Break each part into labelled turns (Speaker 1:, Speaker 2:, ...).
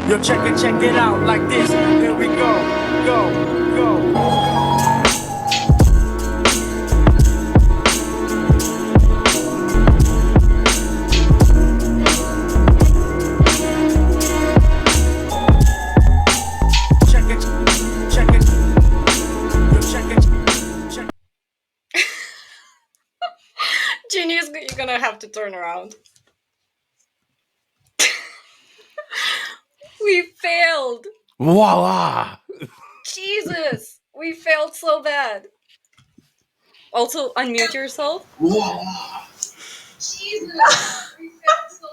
Speaker 1: Yo, check it out like this. Here we go. Check it, check it. Yo, check.
Speaker 2: Genius, you're gonna have to turn around. We failed.
Speaker 3: Voila!
Speaker 2: Jesus, we failed so bad. Also, unmute yourself. Jesus, we failed so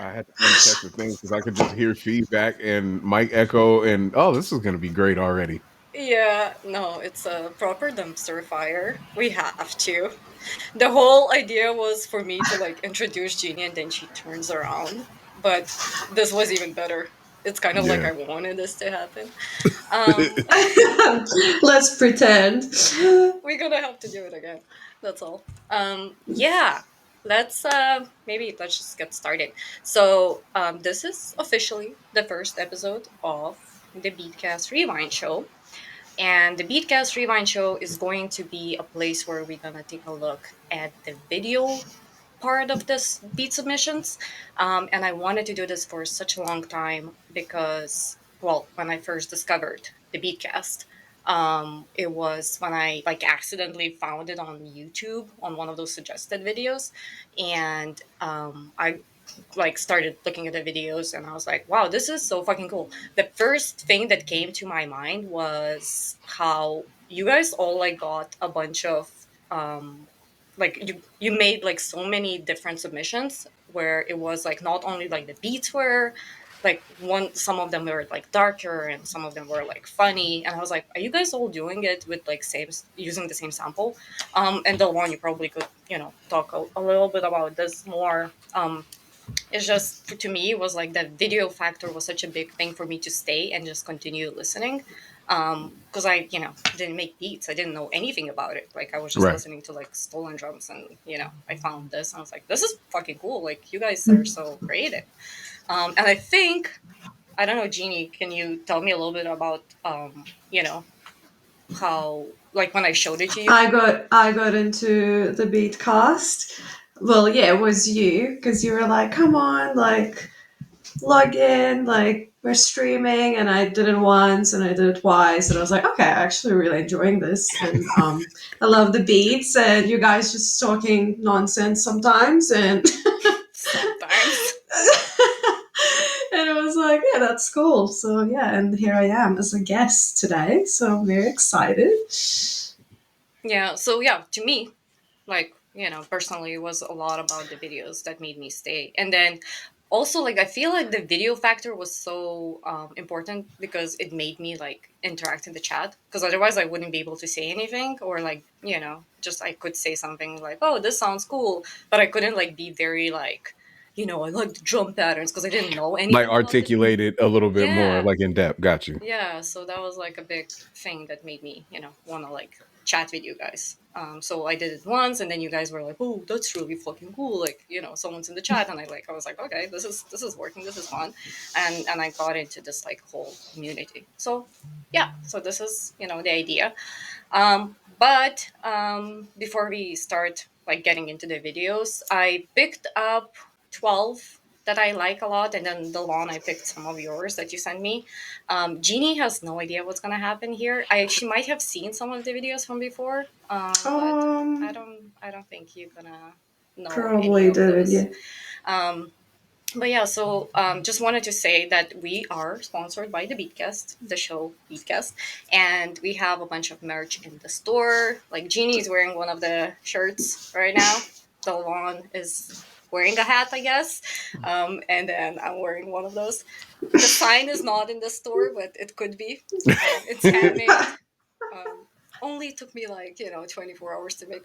Speaker 3: I had to uncheck the thing because I could just hear feedback and mic echo, and oh, this is going to be great already.
Speaker 2: Yeah, no, it's a proper dumpster fire. We have to. The whole idea was for me to like introduce Jeannie and then she turns around. But this was even better. It's kind of like
Speaker 3: Yeah.
Speaker 2: I wanted this to happen. Um,
Speaker 4: Let's pretend.
Speaker 2: we're gonna have to do it again. That's all. Yeah, let's just get started. So this is officially the first episode of the Beatcast Rewind show. And the Beatcast Rewind show is going to be a place where we're gonna take a look at the video part of this beat submissions. And I wanted to do this for such a long time because, well, when I first discovered the Beatcast, it was when I like accidentally found it on YouTube on one of those suggested videos, and I like started looking at the videos and I was like, wow, this is so fucking cool. The first thing that came to my mind was how you guys all like got a bunch of like you made like so many different submissions where it was like not only like the beats were like one some of them were like darker and some of them were like funny, and I was like, are you guys all doing it with like same using the same sample? And the one you probably could talk a little bit about this more. It's just to me it was like the video factor was such a big thing for me to stay and just continue listening, because I didn't make beats, I didn't know anything about it, like I was just
Speaker 3: Right.
Speaker 2: listening to like stolen drums, and I found this and I was like, this is fucking cool, like you guys are so creative. And I think, I don't know, Jeannie, can you tell me a little bit about how, like, when I showed it to you?
Speaker 4: I got into the Beatcast. Well, yeah, it was you because you were like, "Come on, like log in, like we're streaming," and I did it once and I did it twice, and I was like, "Okay, I'm actually really enjoying this," and I love the beats and you guys just talking nonsense sometimes, and
Speaker 2: Sometimes.
Speaker 4: and it was like, yeah, that's cool. So yeah, and here I am as a guest today, so I'm very excited.
Speaker 2: Yeah, so yeah, to me, like, personally, it was a lot about the videos that made me stay. And then also, like, I feel like the video factor was so important because it made me like interact in the chat, because otherwise I wouldn't be able to say anything, or like, just I could say something like, oh, this sounds cool, but I couldn't like be very like, I like the drum patterns because I didn't know
Speaker 3: Like
Speaker 2: anything about it.
Speaker 3: articulate it a little bit more,
Speaker 2: Yeah.
Speaker 3: like in depth. Got you.
Speaker 2: Yeah, so that was like a big thing that made me, want to like chat with you guys. So I did it once, and then you guys were like, "Oh, that's really fucking cool!" Like, someone's in the chat, and I was like, "Okay, this is working. This is fun," and I got into this like whole community. So yeah, so this is the idea. But before we start like getting into the videos, I picked up 12 that I like a lot, and then the lawn I picked some of yours that you sent me. Jeannie has no idea what's gonna happen here. She might have seen some of the videos from before, but I
Speaker 4: Um,
Speaker 2: don't think you're gonna know any
Speaker 4: Probably
Speaker 2: of
Speaker 4: did,
Speaker 2: those.
Speaker 4: yeah.
Speaker 2: Um, but yeah, so just wanted to say that we are sponsored by the Beatcast, the show Beatcast, and we have a bunch of merch in the store. Like Jeannie is wearing one of the shirts right now. Lawn is wearing a hat, I guess, and then I'm wearing one of those. The sign is not in the store, but it could be. It's handmade. Only took me like 24 hours to make.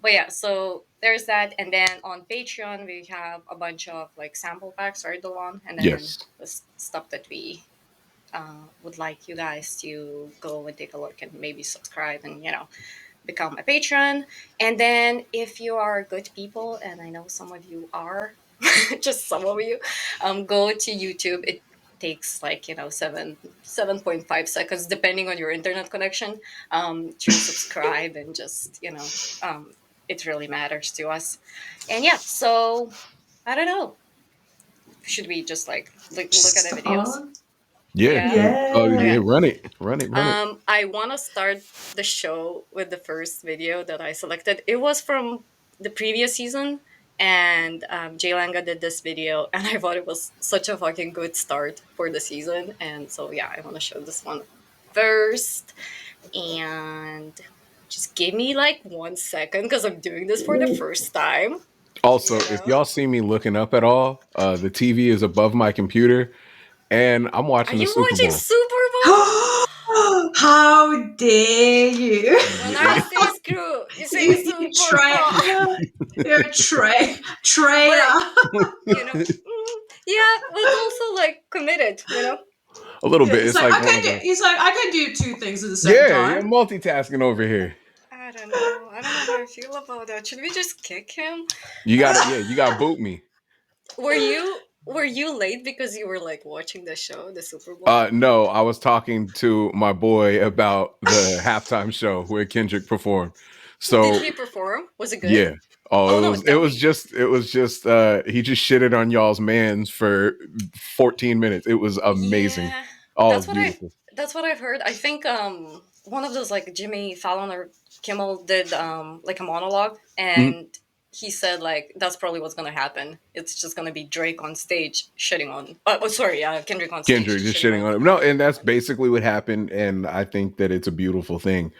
Speaker 2: But yeah, so there's that, and then on Patreon we have a bunch of like sample packs, right, Delon, and then
Speaker 3: Yes.
Speaker 2: the stuff that we would like you guys to go and take a look and maybe subscribe and become a patron. And then if you are good people, and I know some of you are, just some of you, go to YouTube. It takes like 7.5 seconds depending on your internet connection, to subscribe and just it really matters to us. And yeah, so I don't know. Should we just like look at the videos?
Speaker 4: Start.
Speaker 3: Yeah.
Speaker 2: Yeah.
Speaker 3: Oh yeah,
Speaker 2: Okay.
Speaker 4: Yeah.
Speaker 3: run it. Run it. Run it.
Speaker 2: I want to start the show with the first video that I selected. It was from the previous season, and Jay Langa did this video, and I thought it was such a fucking good start for the season. And so, yeah, I want to show this one first. And just give me like 1 second because I'm doing this for the first time.
Speaker 3: Also,
Speaker 2: You
Speaker 3: if
Speaker 2: know?
Speaker 3: y'all see me looking up at all, the TV is above my computer, and I'm
Speaker 2: Are
Speaker 3: watching the
Speaker 2: you
Speaker 3: Super
Speaker 2: watching
Speaker 3: Bowl.
Speaker 2: Super Bowl?
Speaker 4: How dare you?
Speaker 2: When I say screw, you say
Speaker 4: You
Speaker 2: Super Bowl.
Speaker 4: You're a
Speaker 2: But
Speaker 4: traitor.
Speaker 2: yeah, but also like committed,
Speaker 3: A little
Speaker 4: Yeah,
Speaker 3: bit.
Speaker 4: he's
Speaker 3: It's
Speaker 4: like,
Speaker 3: like one of the.
Speaker 4: he's like, I can do two things at the same
Speaker 3: Yeah, yeah,
Speaker 4: time.
Speaker 3: multitasking over here.
Speaker 2: I don't know. I don't know how I feel about that. Should we just kick him?
Speaker 3: You got it. Yeah, you got to boot me.
Speaker 2: Were you late because you were like watching the show, the Super Bowl?
Speaker 3: No, I was talking to my boy about the halftime show where Kendrick performed.
Speaker 2: Did
Speaker 3: So
Speaker 2: he perform? Was it good?
Speaker 3: yeah. Oh,
Speaker 2: Oh
Speaker 3: it
Speaker 2: no,
Speaker 3: was it
Speaker 2: tell
Speaker 3: was
Speaker 2: me.
Speaker 3: just it was just he just shitted on y'all's mans for 14 minutes. It was amazing.
Speaker 2: Yeah,
Speaker 3: Oh, it
Speaker 2: that's
Speaker 3: was
Speaker 2: what I
Speaker 3: beautiful.
Speaker 2: that's what I've heard. I think one of those like Jimmy Fallon or Kimmel did like a monologue,
Speaker 3: Mhm.
Speaker 2: and he said like that's probably what's gonna happen. It's just gonna be Drake on stage shitting on. Oh, sorry, Kendrick on stage
Speaker 3: Kendrick just
Speaker 2: shitting
Speaker 3: shitting
Speaker 2: on.
Speaker 3: on him. No, and that's basically what happened. And I think that it's a beautiful thing.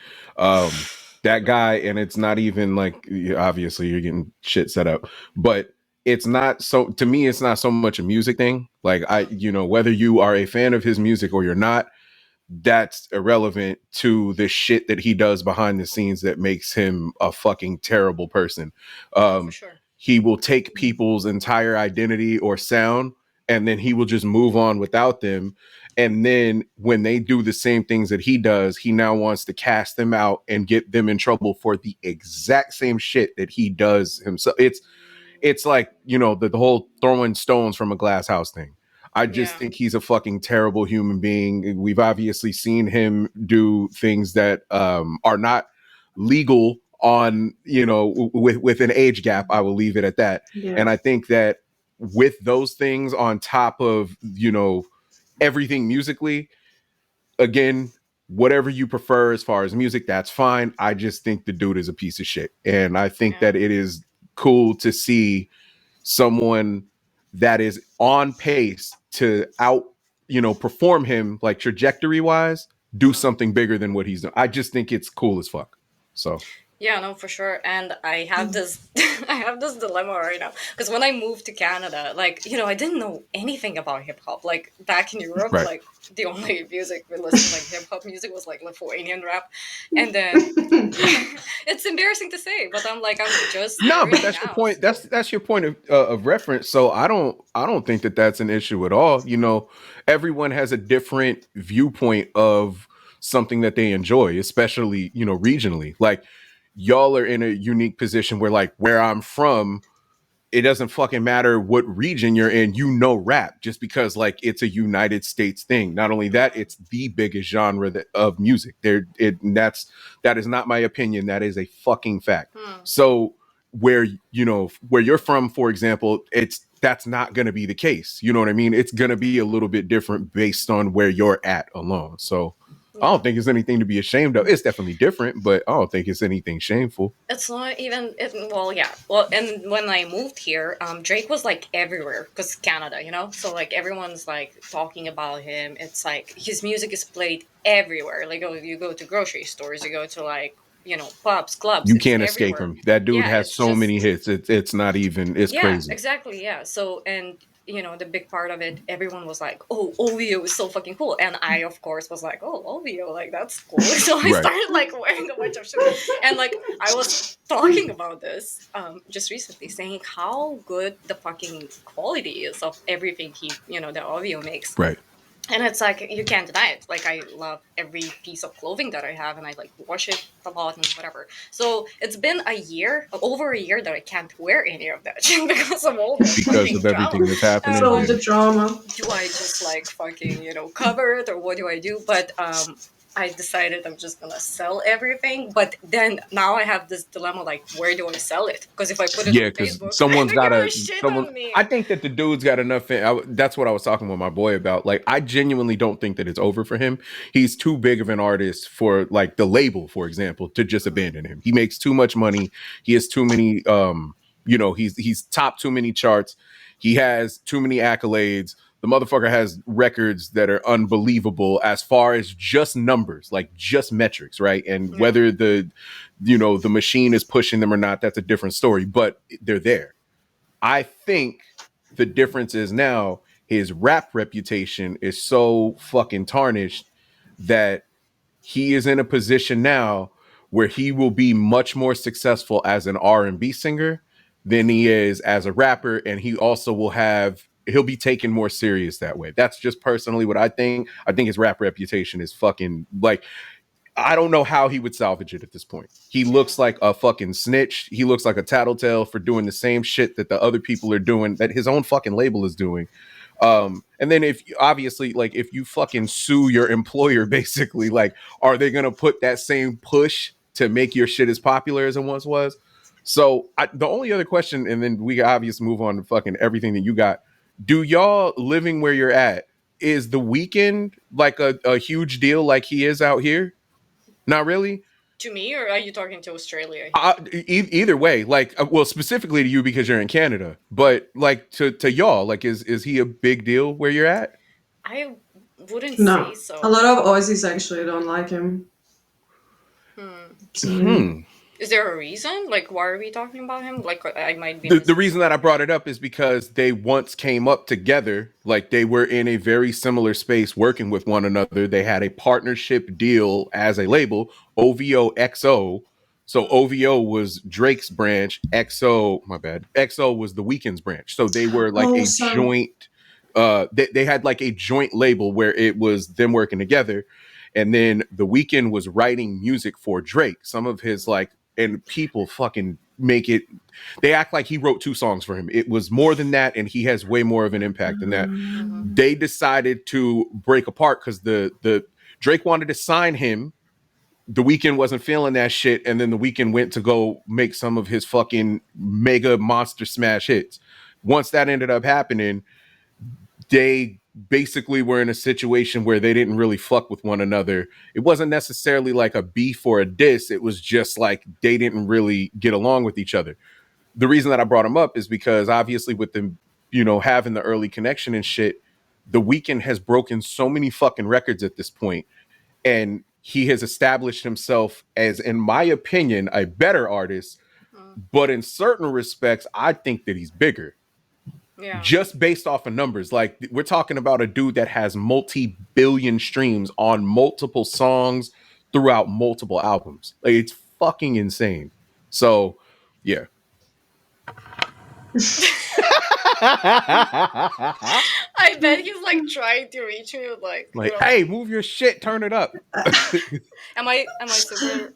Speaker 3: That guy, and it's not even like obviously you're getting shit set up, but it's not so to me, it's not so much a music thing. Like whether you are a fan of his music or you're not, that's irrelevant to the shit that he does behind the scenes that makes him a fucking terrible person.
Speaker 2: Oh, for
Speaker 3: Um,
Speaker 2: sure.
Speaker 3: he will take people's entire identity or sound and then he will just move on without them. And then when they do the same things that he does, he now wants to cast them out and get them in trouble for the exact same shit that he does himself. It's like the whole throwing stones from a glass house thing. I just
Speaker 2: Yeah.
Speaker 3: think he's a fucking terrible human being. We've obviously seen him do things that are not legal on with an age gap. I will leave it at that.
Speaker 4: Yeah.
Speaker 3: And I think that with those things on top of everything musically, again, whatever you prefer as far as music, that's fine. I just think the dude is a piece of shit. And I think
Speaker 2: Yeah.
Speaker 3: that it is cool to see someone that is on pace to perform him like trajectory wise, do
Speaker 2: Uh-huh.
Speaker 3: something bigger than what he's done. I just think it's cool as fuck. So
Speaker 2: Yeah, no, for sure. And I have this I have this dilemma right now because when I moved to Canada, like, I didn't know anything about hip hop. Like back in Europe,
Speaker 3: right.
Speaker 2: like the only music we listened to, like hip hop music was like Lithuanian rap. And then it's embarrassing to say, but I'm just
Speaker 3: No, but
Speaker 2: learning
Speaker 3: that's your
Speaker 2: now.
Speaker 3: point. That's your point of reference. So I don't think that that's an issue at all. Everyone has a different viewpoint of something that they enjoy, especially regionally. Like y'all are in a unique position where like where I'm from, it doesn't fucking matter what region you're in, rap just because like it's a United States thing. Not only that, it's the biggest genre of music. That is not my opinion. That is a fucking fact.
Speaker 2: Hmm.
Speaker 3: So where you're from, for example, that's not going to be the case. You know what I mean? It's going to be a little bit different based on where you're at alone. So I
Speaker 2: Yeah.
Speaker 3: don't think it's anything to be ashamed of. It's definitely different, but I don't think it's anything shameful.
Speaker 2: It's not even well, yeah. Well, and when I moved here, Drake was like everywhere because Canada, so like everyone's like talking about him. It's like his music is played everywhere. Like, oh, you go to grocery stores, you go to like pubs, clubs.
Speaker 3: You
Speaker 2: It's
Speaker 3: can't escape
Speaker 2: everywhere.
Speaker 3: him. That dude
Speaker 2: Yeah,
Speaker 3: has
Speaker 2: it's
Speaker 3: so many
Speaker 2: just
Speaker 3: hits. It's not even. It's
Speaker 2: yeah,
Speaker 3: crazy.
Speaker 2: exactly. Yeah. So, and the big part of it, everyone was like, "Oh, OVO is so fucking cool," and I, of course, was like, "Oh, OVO, like that's cool." So I
Speaker 3: Right.
Speaker 2: started like wearing a bunch of shit, and like I was talking about this just recently, saying how good the fucking quality is of everything that OVO makes.
Speaker 3: Right.
Speaker 2: And it's like you can't deny it. Like I love every piece of clothing that I have, and I like wash it a lot and whatever. So it's been a year, over a year, that I can't wear any of that shit because of all the
Speaker 3: Because
Speaker 2: fucking
Speaker 3: of
Speaker 2: drama.
Speaker 3: everything that's
Speaker 2: And
Speaker 3: happening.
Speaker 2: I'm
Speaker 4: All
Speaker 2: like,
Speaker 4: the drama.
Speaker 2: do I just like fucking cover it, or what do I do? But I decided I'm just gonna sell everything. But then now I have this dilemma, like, where do I sell it? Because if I put it
Speaker 3: Yeah,
Speaker 2: on
Speaker 3: because
Speaker 2: Facebook,
Speaker 3: someone's
Speaker 2: they're
Speaker 3: got
Speaker 2: gonna
Speaker 3: to.
Speaker 2: shit
Speaker 3: Someone.
Speaker 2: on me.
Speaker 3: I think that the dude's got enough. That's what I was talking with my boy about. Like, I genuinely don't think that it's over for him. He's too big of an artist for like the label, for example, to just abandon him. He makes too much money. He has too many. He's topped too many charts. He has too many accolades. The motherfucker has records that are unbelievable as far as just numbers, like just metrics, right? And
Speaker 2: Yeah.
Speaker 3: whether the machine is pushing them or not, that's a different story, but they're there. I think the difference is now his rap reputation is so fucking tarnished that he is in a position now where he will be much more successful as an R&B singer than he is as a rapper, and he'll be taken more serious that way. That's just personally what I think. I think his rap reputation is fucking like, I don't know how he would salvage it at this point. He looks like a fucking snitch. He looks like a tattletale for doing the same shit that the other people are doing, that his own fucking label is doing. And then if obviously, like, if you fucking sue your employer, basically, like, are they gonna put that same push to make your shit as popular as it once was? So the only other question, and then we obviously move on to fucking everything that you got. Do y'all living where you're at, is the weekend like a huge deal like he is out here? Not really.
Speaker 2: To me, or are you talking to Australia?
Speaker 3: Either way, like, well, specifically to you because you're in Canada, but like to y'all, like, is he a big deal where you're at?
Speaker 2: I wouldn't say
Speaker 4: No,
Speaker 2: so.
Speaker 4: a lot of Aussies actually don't like him.
Speaker 2: Hmm.
Speaker 4: So
Speaker 2: Is there a reason? Like, why are we talking about him? Like, I might be
Speaker 3: The reason
Speaker 2: missing
Speaker 3: that I
Speaker 2: something.
Speaker 3: brought it up is because they once came up together, like they were in a very similar space working with one another. They had a partnership deal as a label, OVO XO. So OVO was Drake's branch, XO, my bad. XO was the Weeknd's branch. So they were like a
Speaker 4: also,
Speaker 3: joint they had like a joint label where it was them working together. And then the Weeknd was writing music for Drake. Some of his like, and people fucking make it, they act like he wrote 2 songs for him. It was more than that, and he has way more of an impact than that.
Speaker 2: Mm-hmm.
Speaker 3: They decided to break apart because the Drake wanted to sign him. The Weeknd wasn't feeling that shit, and then the Weeknd went to go make some of his fucking mega monster smash hits. Once that ended up happening, they basically were in a situation where they didn't really fuck with one another. It wasn't necessarily like a beef or a diss. It was just like they didn't really get along with each other. The reason that I brought him up is because obviously with them, having the early connection and shit, the Weeknd has broken so many fucking records at this point, and he has established himself as, in my opinion, a better artist. But in certain respects, I think that he's bigger
Speaker 2: Yeah.
Speaker 3: just based off of numbers. Like, we're talking about a dude that has multi-billion streams on multiple songs throughout multiple albums. Like, it's fucking insane. So, yeah.
Speaker 2: I bet he's like trying to reach me with like,
Speaker 3: Like, hey, move your shit, turn it up.
Speaker 2: am I super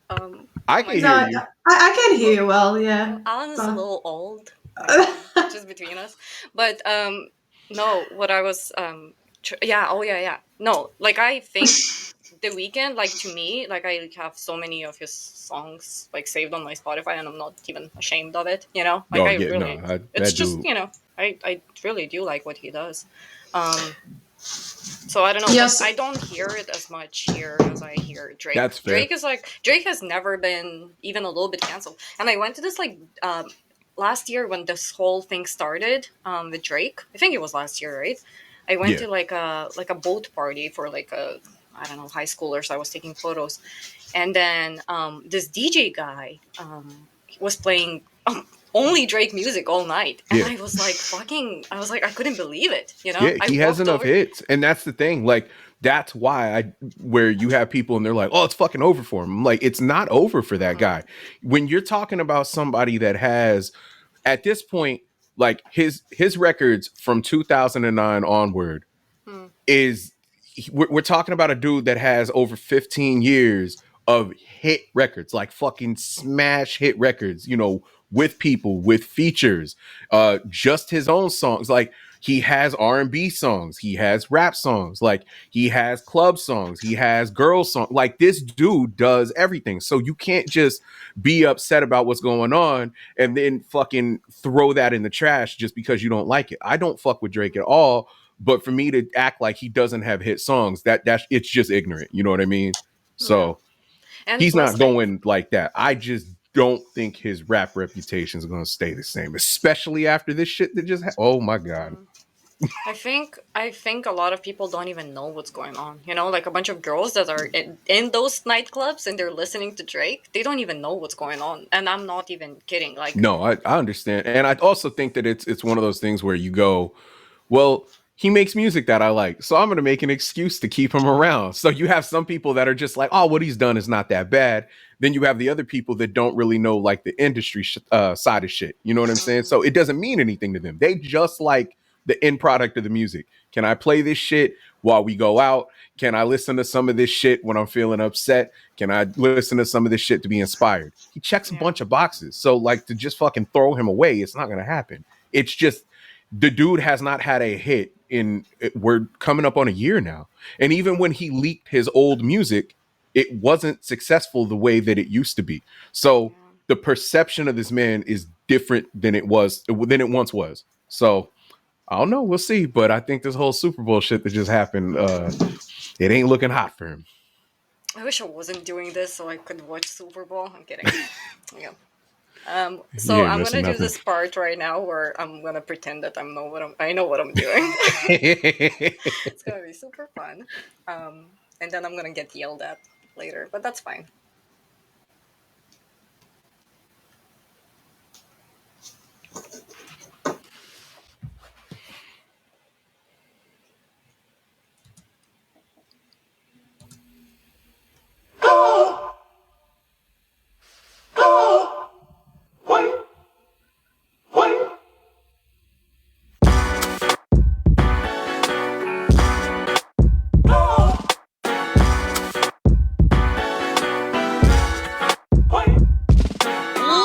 Speaker 3: I
Speaker 2: am
Speaker 3: can
Speaker 2: I
Speaker 4: no,
Speaker 3: hear
Speaker 2: super,
Speaker 3: you.
Speaker 4: I can hear you well, yeah.
Speaker 2: Alan is a
Speaker 4: But
Speaker 2: little old, just between us. But no, what I was yeah, oh yeah, yeah. No, like I think the Weeknd, like to me, like I have so many of his songs like saved on my Spotify, and I'm not even ashamed of it. Like
Speaker 3: Oh
Speaker 2: I
Speaker 3: yeah,
Speaker 2: really,
Speaker 3: no,
Speaker 2: it's
Speaker 3: that
Speaker 2: just
Speaker 3: dude.
Speaker 2: I really do like what he does. So I don't know, but
Speaker 4: yes,
Speaker 2: I don't hear it as much here as I hear Drake.
Speaker 3: That's fair.
Speaker 2: Drake has never been even a little bit canceled. And I went to this like last year when this whole thing started with Drake. I think it was last year, right? I went
Speaker 3: Yeah.
Speaker 2: to like a boat party for like a, I don't know, high schoolers. I was taking photos, and then this DJ guy was playing only Drake music all night, and
Speaker 3: Yeah.
Speaker 2: I was like, fucking, I was like, I couldn't believe it.
Speaker 3: Yeah,
Speaker 2: I
Speaker 3: he has
Speaker 2: walked
Speaker 3: enough
Speaker 2: over.
Speaker 3: hits, and that's the thing. Like, that's why where you have people and they're like, "Oh, it's fucking over for him." I'm like, it's not over for that guy. When you're talking about somebody that has, at this point, like his records from 2009 onward is we're talking about a dude that has over 15 years of hit records, like fucking smash hit records, with people, with features, just his own songs. Like he has R&B songs, he has rap songs, like he has club songs, he has girl songs. Like this dude does everything. So you can't just be upset about what's going on and then fucking throw that in the trash just because you don't like it. I don't fuck with Drake at all. But for me to act like he doesn't have hit songs, that's it's just ignorant. You know what I mean?
Speaker 2: Yeah.
Speaker 3: So
Speaker 2: And
Speaker 3: he's
Speaker 2: plus,
Speaker 3: not going like that. I just don't think his rap reputation is going to stay the same, especially after this shit that just. Oh my god.
Speaker 2: I think a lot of people don't even know what's going on. Like a bunch of girls that are in those nightclubs and they're listening to Drake. They don't even know what's going on, and I'm not even kidding. Like,
Speaker 3: No, I understand, and I also think that it's one of those things where you go, well, he makes music that I like, so I'm going to make an excuse to keep him around. So you have some people that are just like, oh, what he's done is not that bad. Then you have the other people that don't really know like the industry side of shit. You know what I'm saying? So it doesn't mean anything to them. They just like the end product of the music. Can I play this shit while we go out? Can I listen to some of this shit when I'm feeling upset? Can I listen to some of this shit to be inspired? He checks a
Speaker 2: yeah,
Speaker 3: bunch of boxes. So like to just fucking throw him away, it's not going to happen. It's just the dude has not had a hit we're coming up on a year now. And even when he leaked his old music, it wasn't successful the way that it used to be. So
Speaker 2: yeah.
Speaker 3: the perception of this man is different than it once was. So I don't know, we'll see. But I think this whole Super Bowl shit that just happened, it ain't looking hot for him.
Speaker 2: I wish I wasn't doing this so I could watch Super Bowl. I'm kidding. Yeah.
Speaker 3: You
Speaker 2: So
Speaker 3: ain't
Speaker 2: I'm
Speaker 3: missing
Speaker 2: gonna do
Speaker 3: nothing.
Speaker 2: this part right now where I'm gonna pretend that I know what I'm doing. It's gonna be super fun. And then I'm gonna get yelled at later, but that's fine.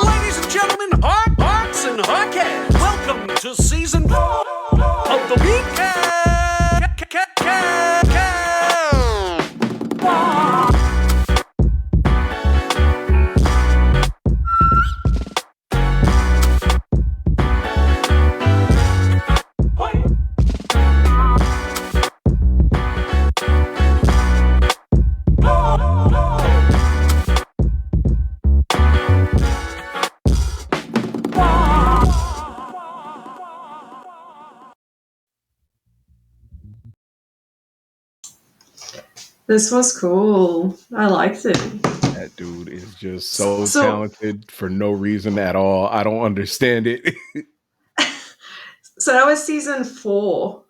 Speaker 1: Ladies and gentlemen, hearts and hardcats, welcome to season 4 of the Beatcast.
Speaker 4: This was cool. I liked it.
Speaker 3: That dude is just so
Speaker 4: So,
Speaker 3: talented for no reason at all. I don't understand it.
Speaker 4: so that was season 4.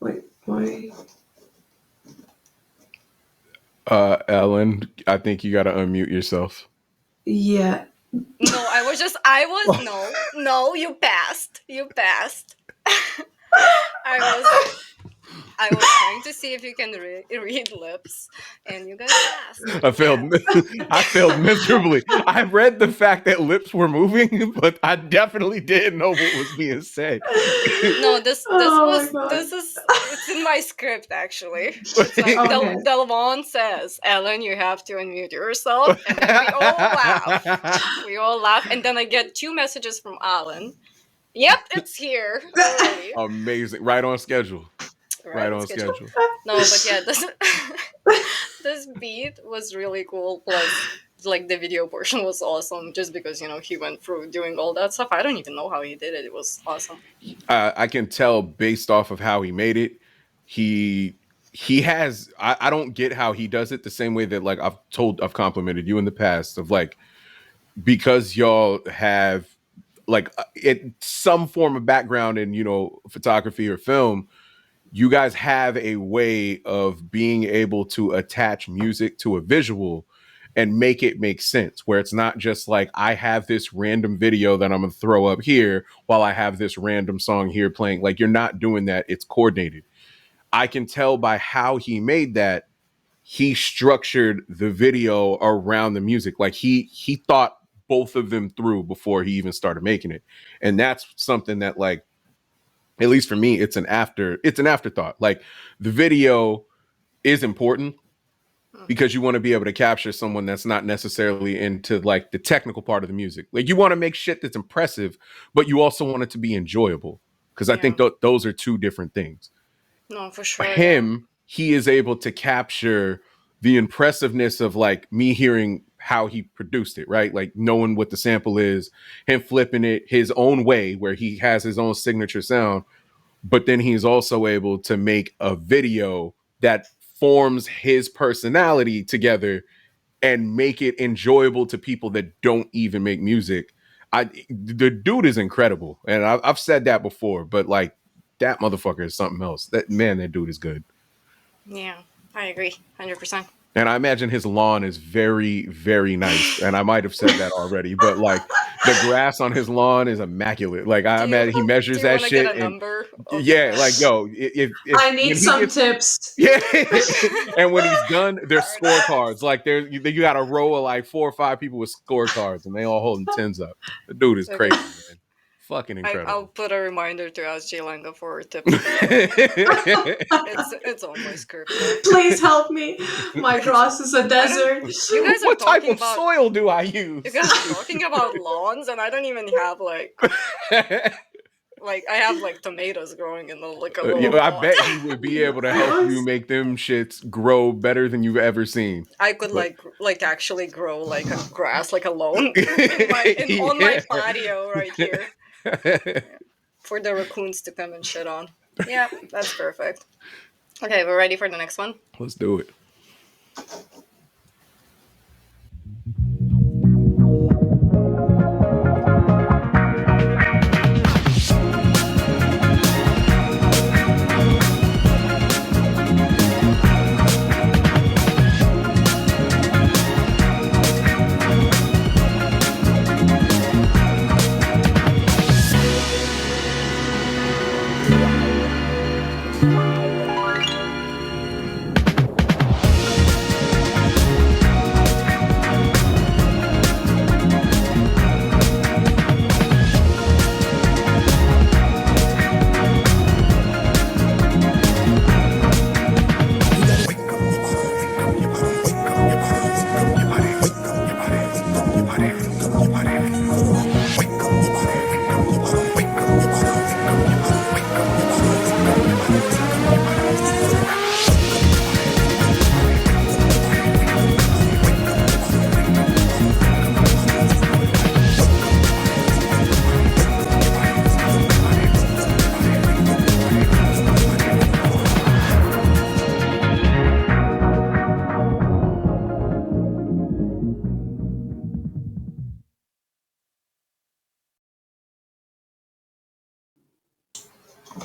Speaker 4: Wait, why?
Speaker 3: Ellen, I think you got to unmute yourself.
Speaker 4: Yeah.
Speaker 2: No, no, you passed. You passed. I was trying to see if you can read lips, and you guys passed.
Speaker 3: I failed. I failed miserably. I read the fact that lips were moving, but I definitely didn't know what was being said.
Speaker 2: No, this
Speaker 4: Oh my God.
Speaker 2: it's in my script actually. It's like
Speaker 4: Okay.
Speaker 2: Delvon says, Ellen, you have to unmute yourself, and then we all laugh. We all laugh, and then I get 2 messages from Alan. Yep, it's here. Already.
Speaker 3: Amazing. Right on schedule. Right on schedule.
Speaker 2: No, but yeah, this beat was really cool. Plus, like the video portion was awesome, just because he went through doing all that stuff. I don't even know how he did it. It was awesome.
Speaker 3: I can tell based off of how he made it. He has. I don't get how he does it the same way that like I've complimented you in the past of like, because y'all have like some form of background in photography or film. You guys have a way of being able to attach music to a visual and make it make sense, where it's not just like I have this random video that I'm gonna throw up here while I have this random song here playing. Like, you're not doing that. It's coordinated. I can tell by how he made that he structured the video around the music. Like, he thought both of them through before he even started making it. And that's something that, like, at least for me, it's an afterthought. Like, the video is important because you want to be able to capture someone that's not necessarily into like the technical part of the music. Like, you want to make shit that's impressive, but you also want it to be enjoyable, because I think those are two different things.
Speaker 2: No, for
Speaker 3: For
Speaker 2: sure.
Speaker 3: him, he is able to capture the impressiveness of like me hearing how he produced it, right? Like, knowing what the sample is, him flipping it his own way where he has his own signature sound, but then he's also able to make a video that forms his personality together and make it enjoyable to people that don't even make music. The dude is incredible, and I've said that before, but like, that motherfucker is something else. That dude is good.
Speaker 2: Yeah, I agree, 100%.
Speaker 3: And I imagine his lawn is very, very nice. And I might have said that already, but like, the grass on his lawn is immaculate. Like, I imagine he measures that shit.
Speaker 2: Get a number?
Speaker 3: Yeah, like, yo, if
Speaker 4: I need some tips.
Speaker 3: Yeah, and when he's done, there's scorecards. Like, you got a row of like 4 or 5 people with scorecards, and they all holding tens up. The dude is crazy, man. Fucking incredible.
Speaker 2: I'll put a reminder to ask Jelanga for a tip. It's on my script.
Speaker 4: Please help me. My grass is a desert.
Speaker 2: You guys are
Speaker 3: What type
Speaker 2: talking
Speaker 3: of
Speaker 2: about
Speaker 3: soil do I use?
Speaker 2: You guys are talking about lawns, and I don't even have like I have like tomatoes growing in the like a little
Speaker 3: I
Speaker 2: lawn.
Speaker 3: bet he would be able to help you make them shits grow better than you've ever seen.
Speaker 2: I could like actually grow like a grass, like a lawn on my patio right here. For the raccoons to come and shit on. Yeah, that's perfect. Okay, we're ready for the next one?
Speaker 3: Let's do it.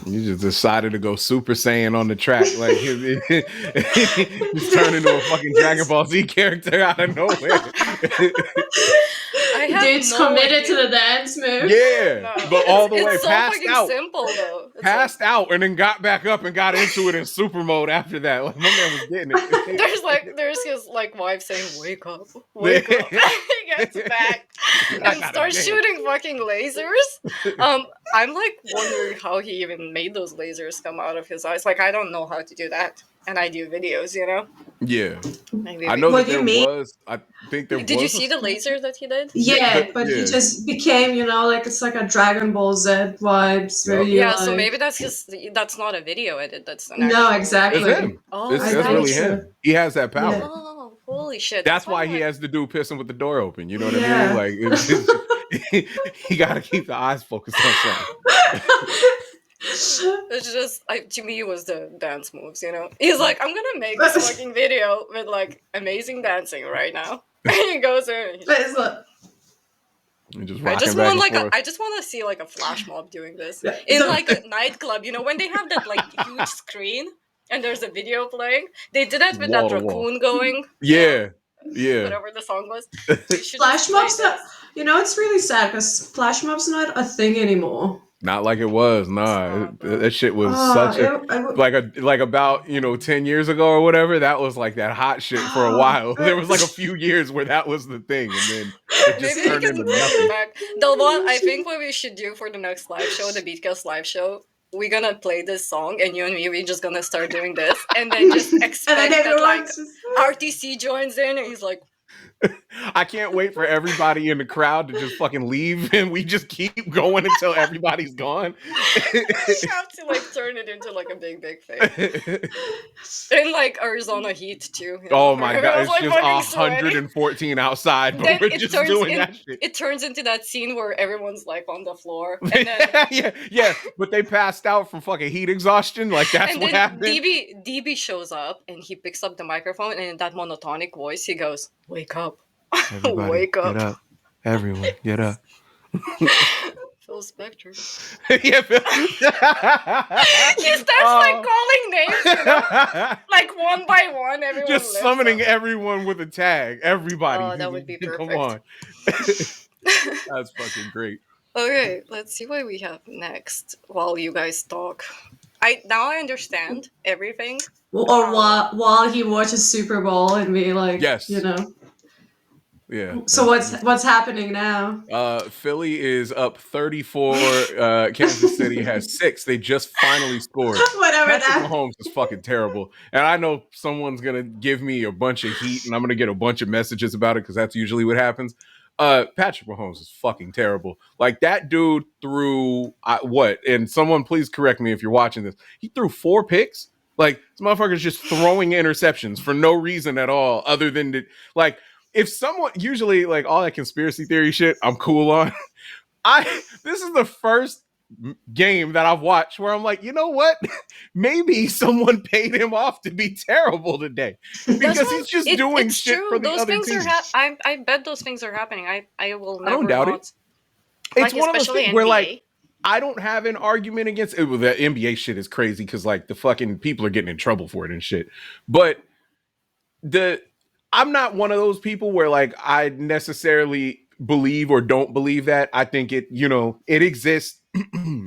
Speaker 3: You just decided to go Super Saiyan on the track. Like, he's turned into a fucking Dragon Ball Z character out of nowhere.
Speaker 4: Dude's committed to the dance move.
Speaker 3: Yeah,
Speaker 2: No.
Speaker 3: but all the way
Speaker 2: It's so
Speaker 3: passed
Speaker 2: fucking
Speaker 3: out.
Speaker 2: simple though. It's
Speaker 3: Passed out and then got back up and got into it in super mode after that. Like, my man was getting it.
Speaker 2: there's his like wife saying, "Wake up, wake up." He gets back and starts shooting fucking lasers. I'm like wondering how he even made those lasers come out of his eyes. Like, I don't know how to do that, and I do videos, you know.
Speaker 3: Yeah,
Speaker 2: Maybe
Speaker 3: I know
Speaker 4: What
Speaker 3: that
Speaker 4: do you
Speaker 3: there
Speaker 4: mean?
Speaker 3: was. I think there was.
Speaker 2: Did you see the laser that he did?
Speaker 4: Yeah, but
Speaker 3: Yeah.
Speaker 4: he just became, like it's like a Dragon Ball Z vibes. Where
Speaker 3: Yep.
Speaker 4: you
Speaker 2: Yeah, so
Speaker 4: like-
Speaker 2: maybe that's not a video edit. That's an
Speaker 4: No,
Speaker 2: actual...
Speaker 4: exactly.
Speaker 3: It's him.
Speaker 2: Oh,
Speaker 3: It's
Speaker 4: I
Speaker 3: that's
Speaker 4: think
Speaker 3: really
Speaker 4: so.
Speaker 3: him. He has that power.
Speaker 4: Yeah.
Speaker 2: Oh, holy shit!
Speaker 3: That's why he has the dude pissing with the door open. You know what
Speaker 4: Yeah.
Speaker 3: I mean? Like, he got to keep the eyes focused on something.
Speaker 2: It's just, to me, it was the dance moves, you know? He's like, I'm gonna make this fucking video with, like, amazing dancing right now. And he goes in.
Speaker 4: But it's like,
Speaker 3: And just
Speaker 2: I just
Speaker 3: rocking
Speaker 2: want,
Speaker 3: back and
Speaker 2: like,
Speaker 3: forth.
Speaker 2: I just want to see, like, a flash mob doing this.
Speaker 4: Yeah.
Speaker 2: In, like, a nightclub, you know, when they have that, like, huge screen and there's a video playing. They did that with
Speaker 3: Wall
Speaker 2: that
Speaker 3: to wall.
Speaker 2: raccoon going.
Speaker 3: Yeah. Yeah.
Speaker 2: whatever the song was. We should
Speaker 4: Flash
Speaker 2: just play
Speaker 4: mob's not.
Speaker 2: this.
Speaker 4: You know, it's really sad because flash mob's not a thing anymore.
Speaker 3: Not like it was. Nah,
Speaker 2: not, bro.
Speaker 3: that shit was
Speaker 4: Ah,
Speaker 3: such a like about 10 years ago or whatever. That was like that hot shit for a while. There was like a few years where that was the thing, and then it just
Speaker 2: Maybe we
Speaker 3: turned
Speaker 2: can
Speaker 3: into
Speaker 2: bring it
Speaker 3: nothing.
Speaker 2: back. The one I think what we should do for the next live show, the Beatcast live show, we're gonna play this song, and you and me, we're just gonna start doing this, and then just expect
Speaker 4: and then
Speaker 2: that like
Speaker 4: everyone's just.
Speaker 2: RTC joins in, and he's like,
Speaker 3: I can't wait for everybody in the crowd to just fucking leave, and we just keep going until everybody's gone.
Speaker 2: we have to like turn it into like a big thing. In like Arizona heat too. You know,
Speaker 3: Oh my
Speaker 2: where
Speaker 3: god,
Speaker 2: everyone's,
Speaker 3: it's
Speaker 2: like,
Speaker 3: just
Speaker 2: fucking sweaty.
Speaker 3: 114 outside, but
Speaker 2: Then
Speaker 3: we're
Speaker 2: it
Speaker 3: just
Speaker 2: turns
Speaker 3: doing
Speaker 2: in-
Speaker 3: that shit.
Speaker 2: It turns into that scene where everyone's like on the floor, and then
Speaker 3: yeah, but they passed out from fucking heat exhaustion. Like that's
Speaker 2: and
Speaker 3: what
Speaker 2: then
Speaker 3: happened.
Speaker 2: DB shows up and he picks up the microphone, and in that monotonic voice he goes, "Wake up,
Speaker 3: Everybody,
Speaker 2: wake up,
Speaker 3: get up. Everyone, get up.
Speaker 2: Phil Spector."
Speaker 3: Yeah,
Speaker 2: He starts like calling names, you know? Like one by one. Everyone
Speaker 3: just
Speaker 2: lifts
Speaker 3: summoning
Speaker 2: up.
Speaker 3: everyone with a tag. Everybody.
Speaker 2: Oh, that would be
Speaker 3: Come
Speaker 2: perfect.
Speaker 3: on. That's fucking great.
Speaker 2: Okay, let's see what we have next while you guys talk. I understand everything.
Speaker 4: Or while he watches Super Bowl and be like,
Speaker 3: Yes.
Speaker 4: you know.
Speaker 3: Yeah.
Speaker 4: So what's happening now?
Speaker 3: Philly is up 34. Kansas City has 6. They just finally scored.
Speaker 4: Whatever
Speaker 3: Patrick
Speaker 4: that.
Speaker 3: Mahomes is fucking terrible. And I know someone's going to give me a bunch of heat and I'm going to get a bunch of messages about it because that's usually what happens. Patrick Mahomes is fucking terrible. Like that dude threw what? And someone please correct me if you're watching this. He threw 4 picks. Like this motherfucker's just throwing interceptions for no reason at all other than to, like if someone usually like all that conspiracy theory shit I'm cool on. This is the first game that I've watched where I'm like, you know what? Maybe someone paid him off to be terrible today because he's just doing
Speaker 2: it's
Speaker 3: shit
Speaker 2: true.
Speaker 3: for the
Speaker 2: Those
Speaker 3: other
Speaker 2: things
Speaker 3: teams.
Speaker 2: I bet those things are happening. I will never
Speaker 3: don't doubt it.
Speaker 2: not.
Speaker 3: It's
Speaker 2: Like,
Speaker 3: one of those
Speaker 2: especially
Speaker 3: things where
Speaker 2: NBA.
Speaker 3: like I don't have an argument against it. Well, the NBA shit is crazy because like the fucking people are getting in trouble for it and shit. But I'm not one of those people where like I necessarily believe or don't believe that. I think it, it exists.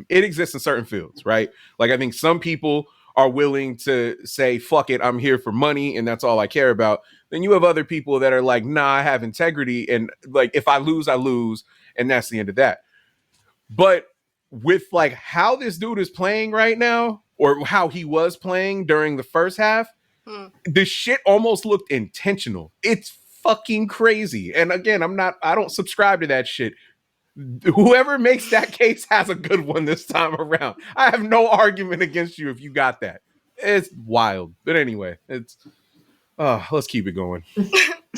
Speaker 3: It exists in certain fields, right? Like I think some people are willing to say, fuck it, I'm here for money and that's all I care about. Then you have other people that are like, nah, I have integrity. And like, if I lose, I lose. And that's the end of that. But with like how this dude is playing right now, or how he was playing during the first half, the shit almost looked intentional. It's fucking crazy. And again, I don't subscribe to that shit. Whoever makes that case has a good one this time around. I have no argument against you if you got that. It's wild. But anyway, let's keep it going.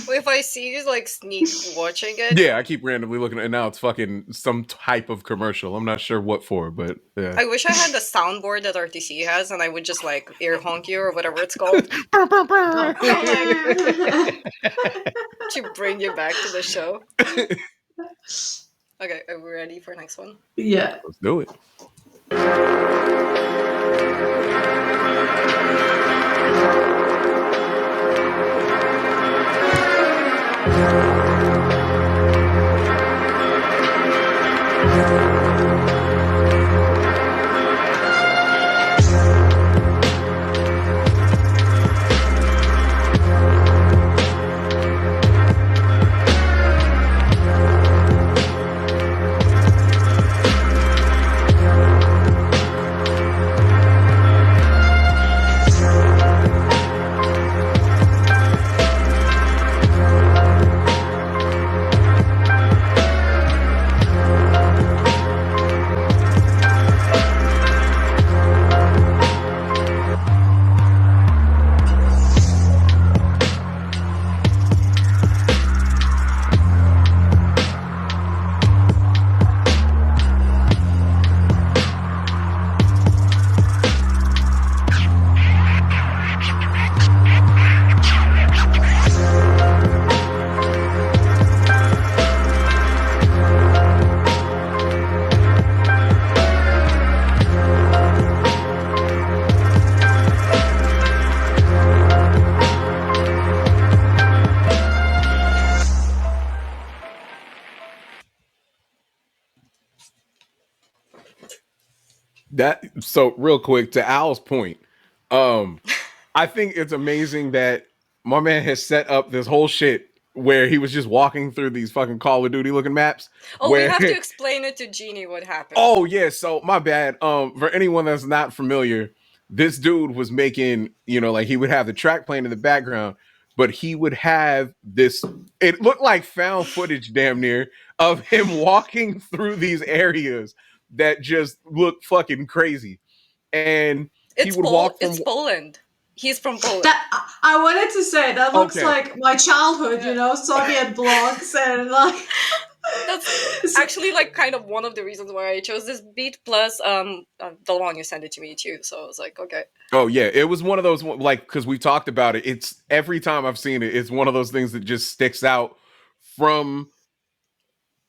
Speaker 2: If I see you like sneak watching it,
Speaker 3: Yeah, I keep randomly looking at it now. It's fucking some type of commercial. I'm not sure what for, but yeah.
Speaker 2: I wish I had the soundboard that RTC has, and I would just like ear honk you or whatever it's called to bring you back to the show. Okay, are we ready for next one?
Speaker 4: Yeah.
Speaker 3: Let's do it. That so real quick to Al's point. Um, I think it's amazing that my man has set up this whole shit where he was just walking through these fucking Call of Duty looking maps.
Speaker 2: Oh, we
Speaker 3: Where
Speaker 2: have to explain it to Jeannie what happened.
Speaker 3: oh yeah, so my bad. For anyone that's not familiar, this dude was making, like he would have the track playing in the background, but he would have this. It looked like found footage, damn near, of him walking through these areas that just look fucking crazy, and he would walk from.
Speaker 2: It's Poland. He's from Poland.
Speaker 4: I wanted to say that looks
Speaker 3: Okay.
Speaker 4: like my childhood, Soviet blocks and like.
Speaker 2: That's actually like kind of one of the reasons why I chose this beat. Plus, the one you sent it to me too, so I was like, okay.
Speaker 3: Oh yeah, it was one of those like because we talked about it. It's every time I've seen it, it's one of those things that just sticks out from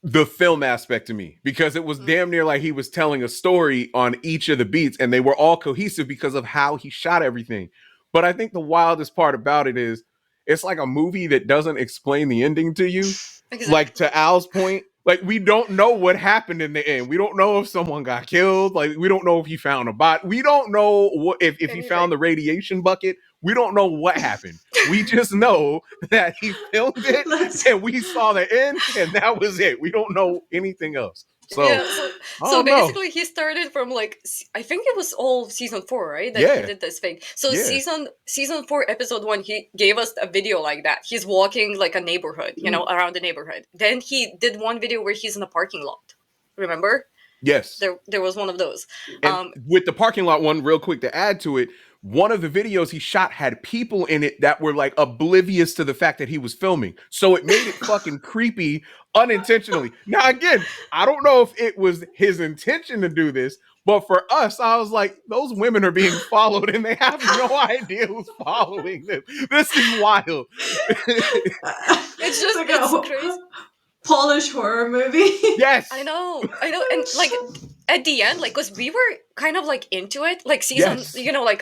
Speaker 3: the film aspect to me because it was damn near like he was telling a story on each of the beats and they were all cohesive because of how he shot everything. But I think the wildest part about it is it's like a movie that doesn't explain the ending to you.
Speaker 2: Exactly.
Speaker 3: Like to Al's point, like we don't know what happened in the end. We don't know if someone got killed. Like we don't know if he found a bot. We don't know what if he found the radiation bucket. We don't know what happened. We just know that he filmed it and we saw the end and that was it. We don't know anything else. So,
Speaker 2: yeah, so basically he started from like I think it was all season 4, right? That he did this thing. So season 4 episode 1 he gave us a video like that. He's walking like a neighborhood, around the neighborhood. Then he did one video where he's in a parking lot. Remember?
Speaker 3: Yes.
Speaker 2: There was one of those.
Speaker 3: And with the parking lot one, real quick to add to it, one of the videos he shot had people in it that were like oblivious to the fact that he was filming. So it made it fucking creepy unintentionally. Now, again, I don't know if it was his intention to do this, but for us, I was like, those women are being followed and they have no idea who's following them. This is wild.
Speaker 2: It's just like it's crazy.
Speaker 4: Polish horror movie.
Speaker 3: Yes.
Speaker 2: I know. And like at the end, like, cause we were kind of like into it, like season,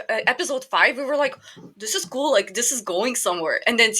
Speaker 2: episode 5, we were like, this is cool, like this is going somewhere. And then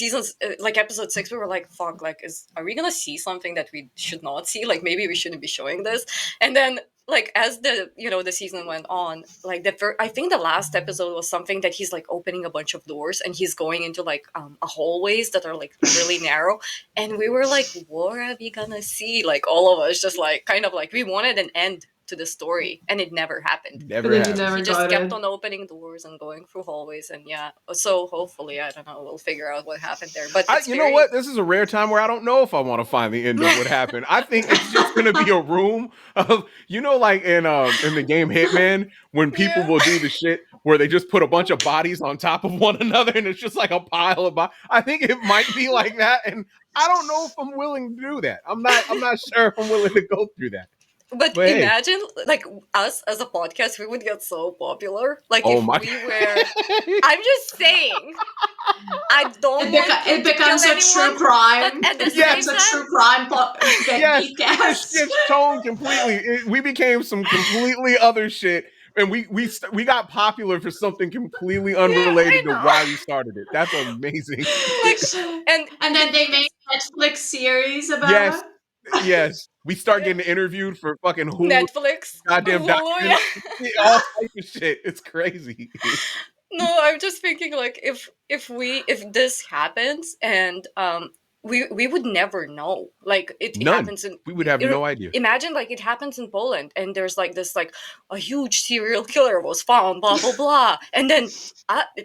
Speaker 2: like episode 6, we were like, fuck, like, are we gonna see something that we should not see? Like maybe we shouldn't be showing this. And then like as the the season went on, like I think the last episode was something that he's like opening a bunch of doors and he's going into like a hallways that are like really narrow, and we were like, what are we gonna see? Like all of us just like kind of like we wanted an end to the story, and it never happened.
Speaker 3: Never
Speaker 2: he just kept on opening doors and going through hallways, and so hopefully, I don't know, we'll figure out what happened there. But
Speaker 3: know what, this is a rare time where I don't know if I want to find the end of what happened. I think it's just gonna be a room of like in the game Hitman, when people will do the shit where they just put a bunch of bodies on top of one another and it's just like a pile of bodies. I think it might be like that, and I don't know if I'm willing to do that. I'm not sure if I'm willing to go through that.
Speaker 2: But imagine, like, us as a podcast, we would get so popular. Like, if we were... I'm just saying. I don't
Speaker 4: It becomes a true crime.
Speaker 2: At the same time,
Speaker 4: a true crime
Speaker 3: yes, it shifts tone completely. We became some completely other shit. And we got popular for something completely unrelated to why we started it. That's amazing.
Speaker 2: Like,
Speaker 4: and then they made a Netflix series about it.
Speaker 3: Yes. We start getting interviewed for fucking Hulu,
Speaker 2: Netflix,
Speaker 3: goddamn
Speaker 2: Hulu,
Speaker 3: all type of shit. It's crazy.
Speaker 2: No, I'm just thinking like if this happens and we would never know. Like it happens in
Speaker 3: we would have no idea.
Speaker 2: Imagine like it happens in Poland and there's like this like a huge serial killer was found, blah blah blah, and then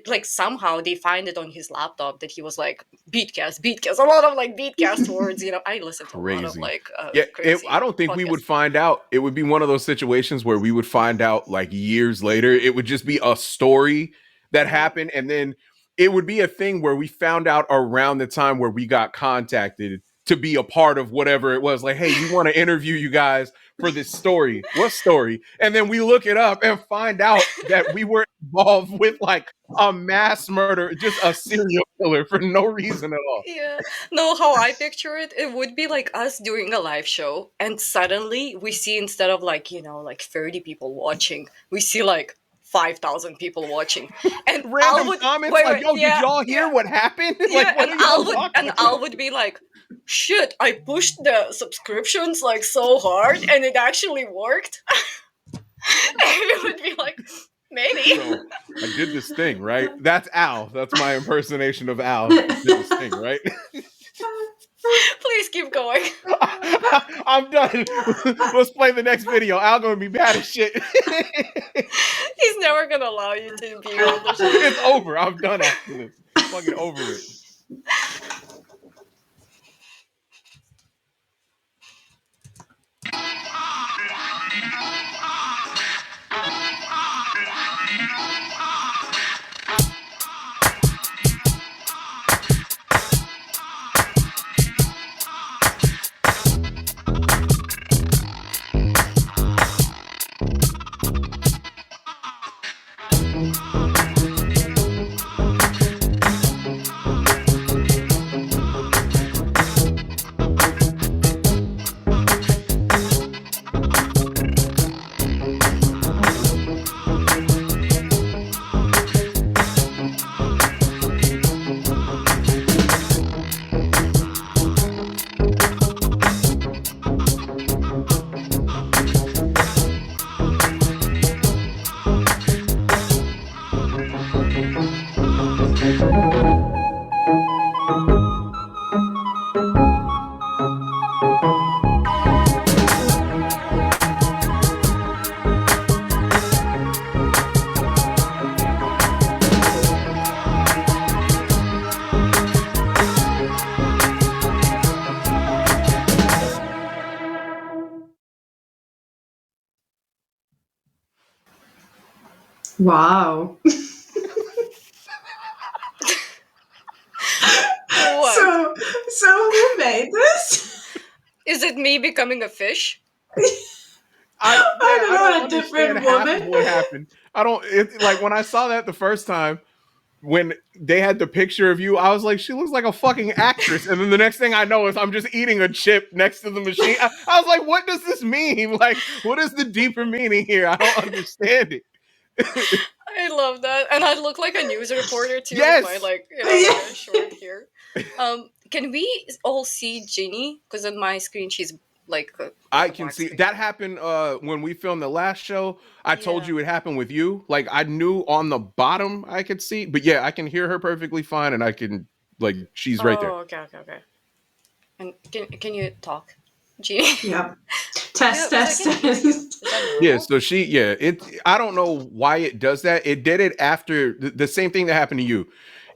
Speaker 2: like somehow they find it on his laptop that he was like Beatcast, a lot of like Beatcast words. I listen to a lot of like crazy
Speaker 3: I don't think we
Speaker 2: podcasts.
Speaker 3: would find out. It would be one of those situations where we would find out like years later. It would just be a story that happened, and then it would be a thing where we found out around the time where we got contacted to be a part of whatever it was. Like, hey, we want to interview you guys for this story. What story? And then we look it up and find out that we were involved with like a mass murder, just a serial killer for no reason at all.
Speaker 2: Yeah. No, how I picture it, it would be like us doing a live show and suddenly we see, instead of like, like 30 people watching, we see like 5,000 people watching, and
Speaker 3: random comments like, "Yo, did y'all hear what happened?"
Speaker 2: Like, Al would be like, "Shit, I pushed the subscriptions like so hard, and it actually worked." It would be like, maybe.
Speaker 3: So I did this thing, right? That's Al. That's my impersonation of Al. I did this thing, right?
Speaker 2: Please keep going.
Speaker 3: I'm done. Let's play the next video. Al gonna be bad as shit.
Speaker 2: He's never gonna allow you to be on the show.
Speaker 3: It's over. I'm done after this. Fucking over with.
Speaker 4: Wow.
Speaker 2: What?
Speaker 4: So who made this?
Speaker 2: Is it me becoming a fish?
Speaker 3: I
Speaker 4: don't know, a
Speaker 3: understand
Speaker 4: different
Speaker 3: half
Speaker 4: woman.
Speaker 3: of what happened. I don't like when I saw that the first time when they had the picture of you, I was like, she looks like a fucking actress. And then the next thing I know is I'm just eating a chip next to the machine. I was like, what does this mean? Like, what is the deeper meaning here? I don't understand it.
Speaker 2: I love that, and I look like a news reporter too.
Speaker 3: Yes!
Speaker 2: With my like, short hair. Can we all see Ginny? Because on my screen she's like.
Speaker 3: I
Speaker 2: a
Speaker 3: can
Speaker 2: black
Speaker 3: see
Speaker 2: screen.
Speaker 3: that happened when we filmed the last show. I told
Speaker 2: Yeah.
Speaker 3: you it happened with you. Like I knew on the bottom I could see, but yeah, I can hear her perfectly fine, and I can she's right there.
Speaker 2: Oh, okay. And can you talk, Ginny?
Speaker 4: Yep.
Speaker 2: Yeah,
Speaker 4: Test,
Speaker 2: 'cause I
Speaker 4: test,
Speaker 2: can hear you. Is
Speaker 4: test.
Speaker 2: that
Speaker 3: Yeah,
Speaker 2: normal?
Speaker 3: so I don't know why it does that. It did it after the same thing that happened to you.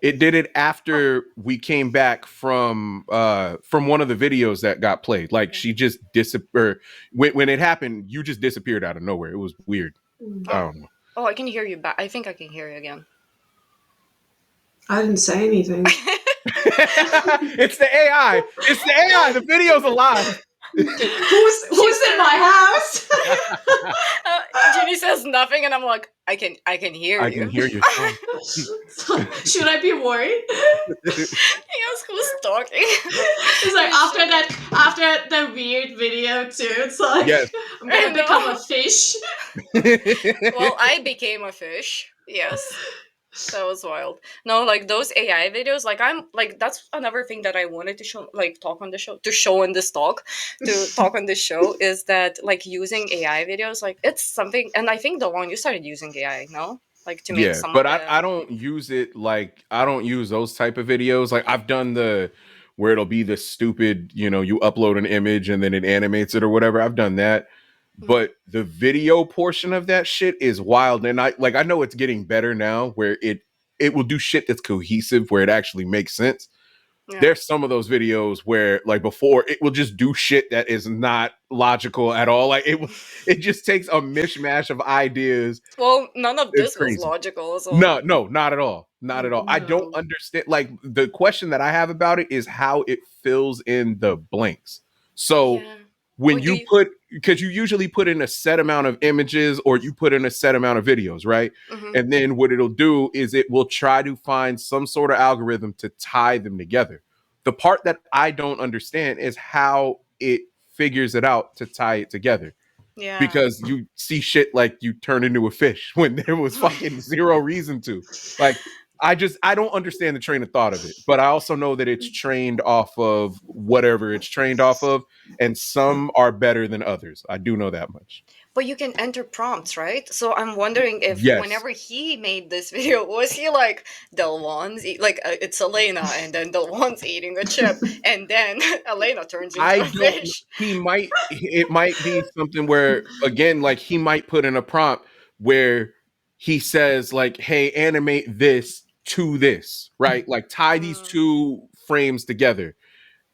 Speaker 3: It did it after we came back from one of the videos that got played. Like she just disappeared. When it happened, you just disappeared out of nowhere. It was weird. I don't know.
Speaker 2: Oh, I can hear you back. I think I can hear you again.
Speaker 4: I didn't say anything.
Speaker 3: It's the AI. It's the AI. The video's alive.
Speaker 4: Who's in my house?
Speaker 2: Ginny says nothing, and I'm like, I can hear you.
Speaker 3: I can hear you.
Speaker 4: Should I be worried?
Speaker 2: Yes, who's talking?
Speaker 4: It's like after the weird video too. It's like
Speaker 3: Yes.
Speaker 4: I'm gonna
Speaker 2: I know.
Speaker 4: become a fish.
Speaker 2: Well, I became a fish. Yes. That was wild. No, like those AI videos, like I'm like that's another thing that I wanted to show, like talk on the show, to show in this talk, to talk on this show is that like using AI videos, like it's something, and I think the one you started using AI, no, like to make
Speaker 3: Yeah,
Speaker 2: some
Speaker 3: but
Speaker 2: of the.
Speaker 3: I don't use it like I don't use those type of videos. Like I've done the where it'll be the stupid, you upload an image and then it animates it or whatever. I've done that. But the video portion of that shit is wild. And I know it's getting better now where it will do shit that's cohesive where it actually makes sense.
Speaker 2: Yeah.
Speaker 3: There's some of those videos where like before it will just do shit that is not logical at all. Like it just takes a mishmash of ideas.
Speaker 2: Well, none of
Speaker 3: It's
Speaker 2: this was
Speaker 3: crazy.
Speaker 2: logical. So.
Speaker 3: No, not at all. Not at all. I don't
Speaker 2: No.
Speaker 3: understand. Like the question that I have about it is how it fills in the blanks. So
Speaker 2: Yeah.
Speaker 3: when
Speaker 2: Oh,
Speaker 3: you put, because you usually put in a set amount of images or you put in a set amount of videos, right?
Speaker 2: Mhm.
Speaker 3: And then what it'll do is it will try to find some sort of algorithm to tie them together. The part that I don't understand is how it figures it out to tie it together.
Speaker 2: Yeah.
Speaker 3: Because you see shit like you turn into a fish when there was fucking zero reason to. Like, I don't understand the train of thought of it, but I also know that it's trained off of whatever it's trained off of, and some are better than others. I do know that much.
Speaker 2: But you can enter prompts, right? So I'm wondering if
Speaker 3: Yes.
Speaker 2: whenever he made this video, was he like Delwan's it's Elena, and then Delwan's eating a chip, and then Elena turns into
Speaker 3: I
Speaker 2: a
Speaker 3: don't know.
Speaker 2: fish.
Speaker 3: It might be something where, again, like he might put in a prompt where he says like, hey, animate this to this, right? Like tie these two frames together.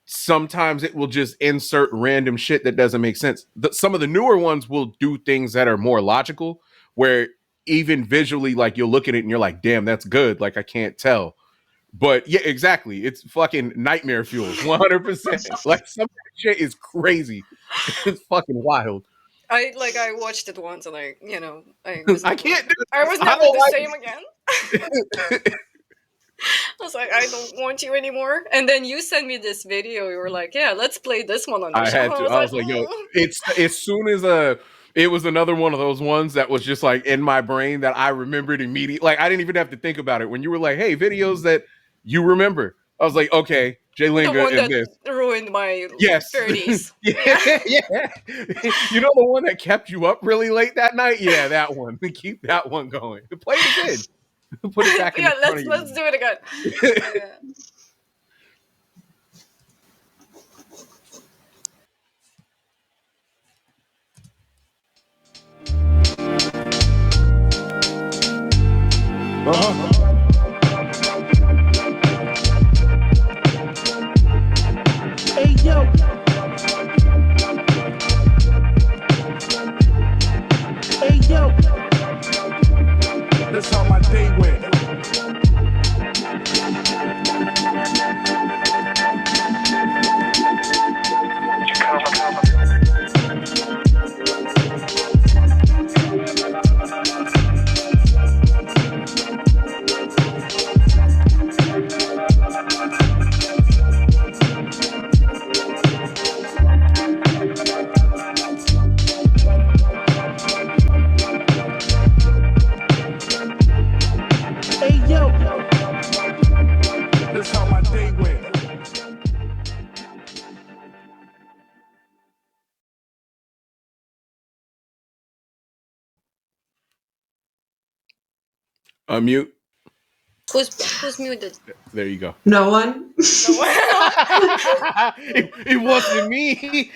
Speaker 3: Sometimes it will just insert random shit that doesn't make sense. Some of the newer ones will do things that are more logical, where even visually, like you'll look at it and you're like, damn, that's good. Like I can't tell. But yeah, exactly. It's fucking nightmare fuel, 100%. Like some shit is crazy. It's fucking wild.
Speaker 2: I watched it once, and I was
Speaker 3: I can't do
Speaker 2: I
Speaker 3: this.
Speaker 2: was
Speaker 3: I
Speaker 2: never
Speaker 3: don't
Speaker 2: the
Speaker 3: like
Speaker 2: same again. I was like, I don't want you anymore. And then you sent me this video. You were like, yeah, let's play this one on the
Speaker 3: I
Speaker 2: show.
Speaker 3: had to. I was like, yo, it's as soon as it was another one of those ones that was just like in my brain that I remembered immediately. Like I didn't even have to think about it. When you were like, hey, videos that you remember, I was like, okay, Jay
Speaker 2: the
Speaker 3: Linga
Speaker 2: one
Speaker 3: and
Speaker 2: that
Speaker 3: this.
Speaker 2: ruined my
Speaker 3: Yes.
Speaker 2: 30s.
Speaker 3: Yeah. Yeah. You know the one that kept you up really late that night? Yeah, that one. Keep that one going. Play it again. Put it back in
Speaker 2: Yeah,
Speaker 3: front of you.
Speaker 2: let's do it again. Yeah.
Speaker 3: Hey, yo. Hey, yo.
Speaker 5: That's how my day went.
Speaker 3: Hey, yo.
Speaker 5: That's how my day went.
Speaker 3: Unmute.
Speaker 2: Who's muted?
Speaker 3: There you go.
Speaker 4: No one.
Speaker 3: It wasn't me.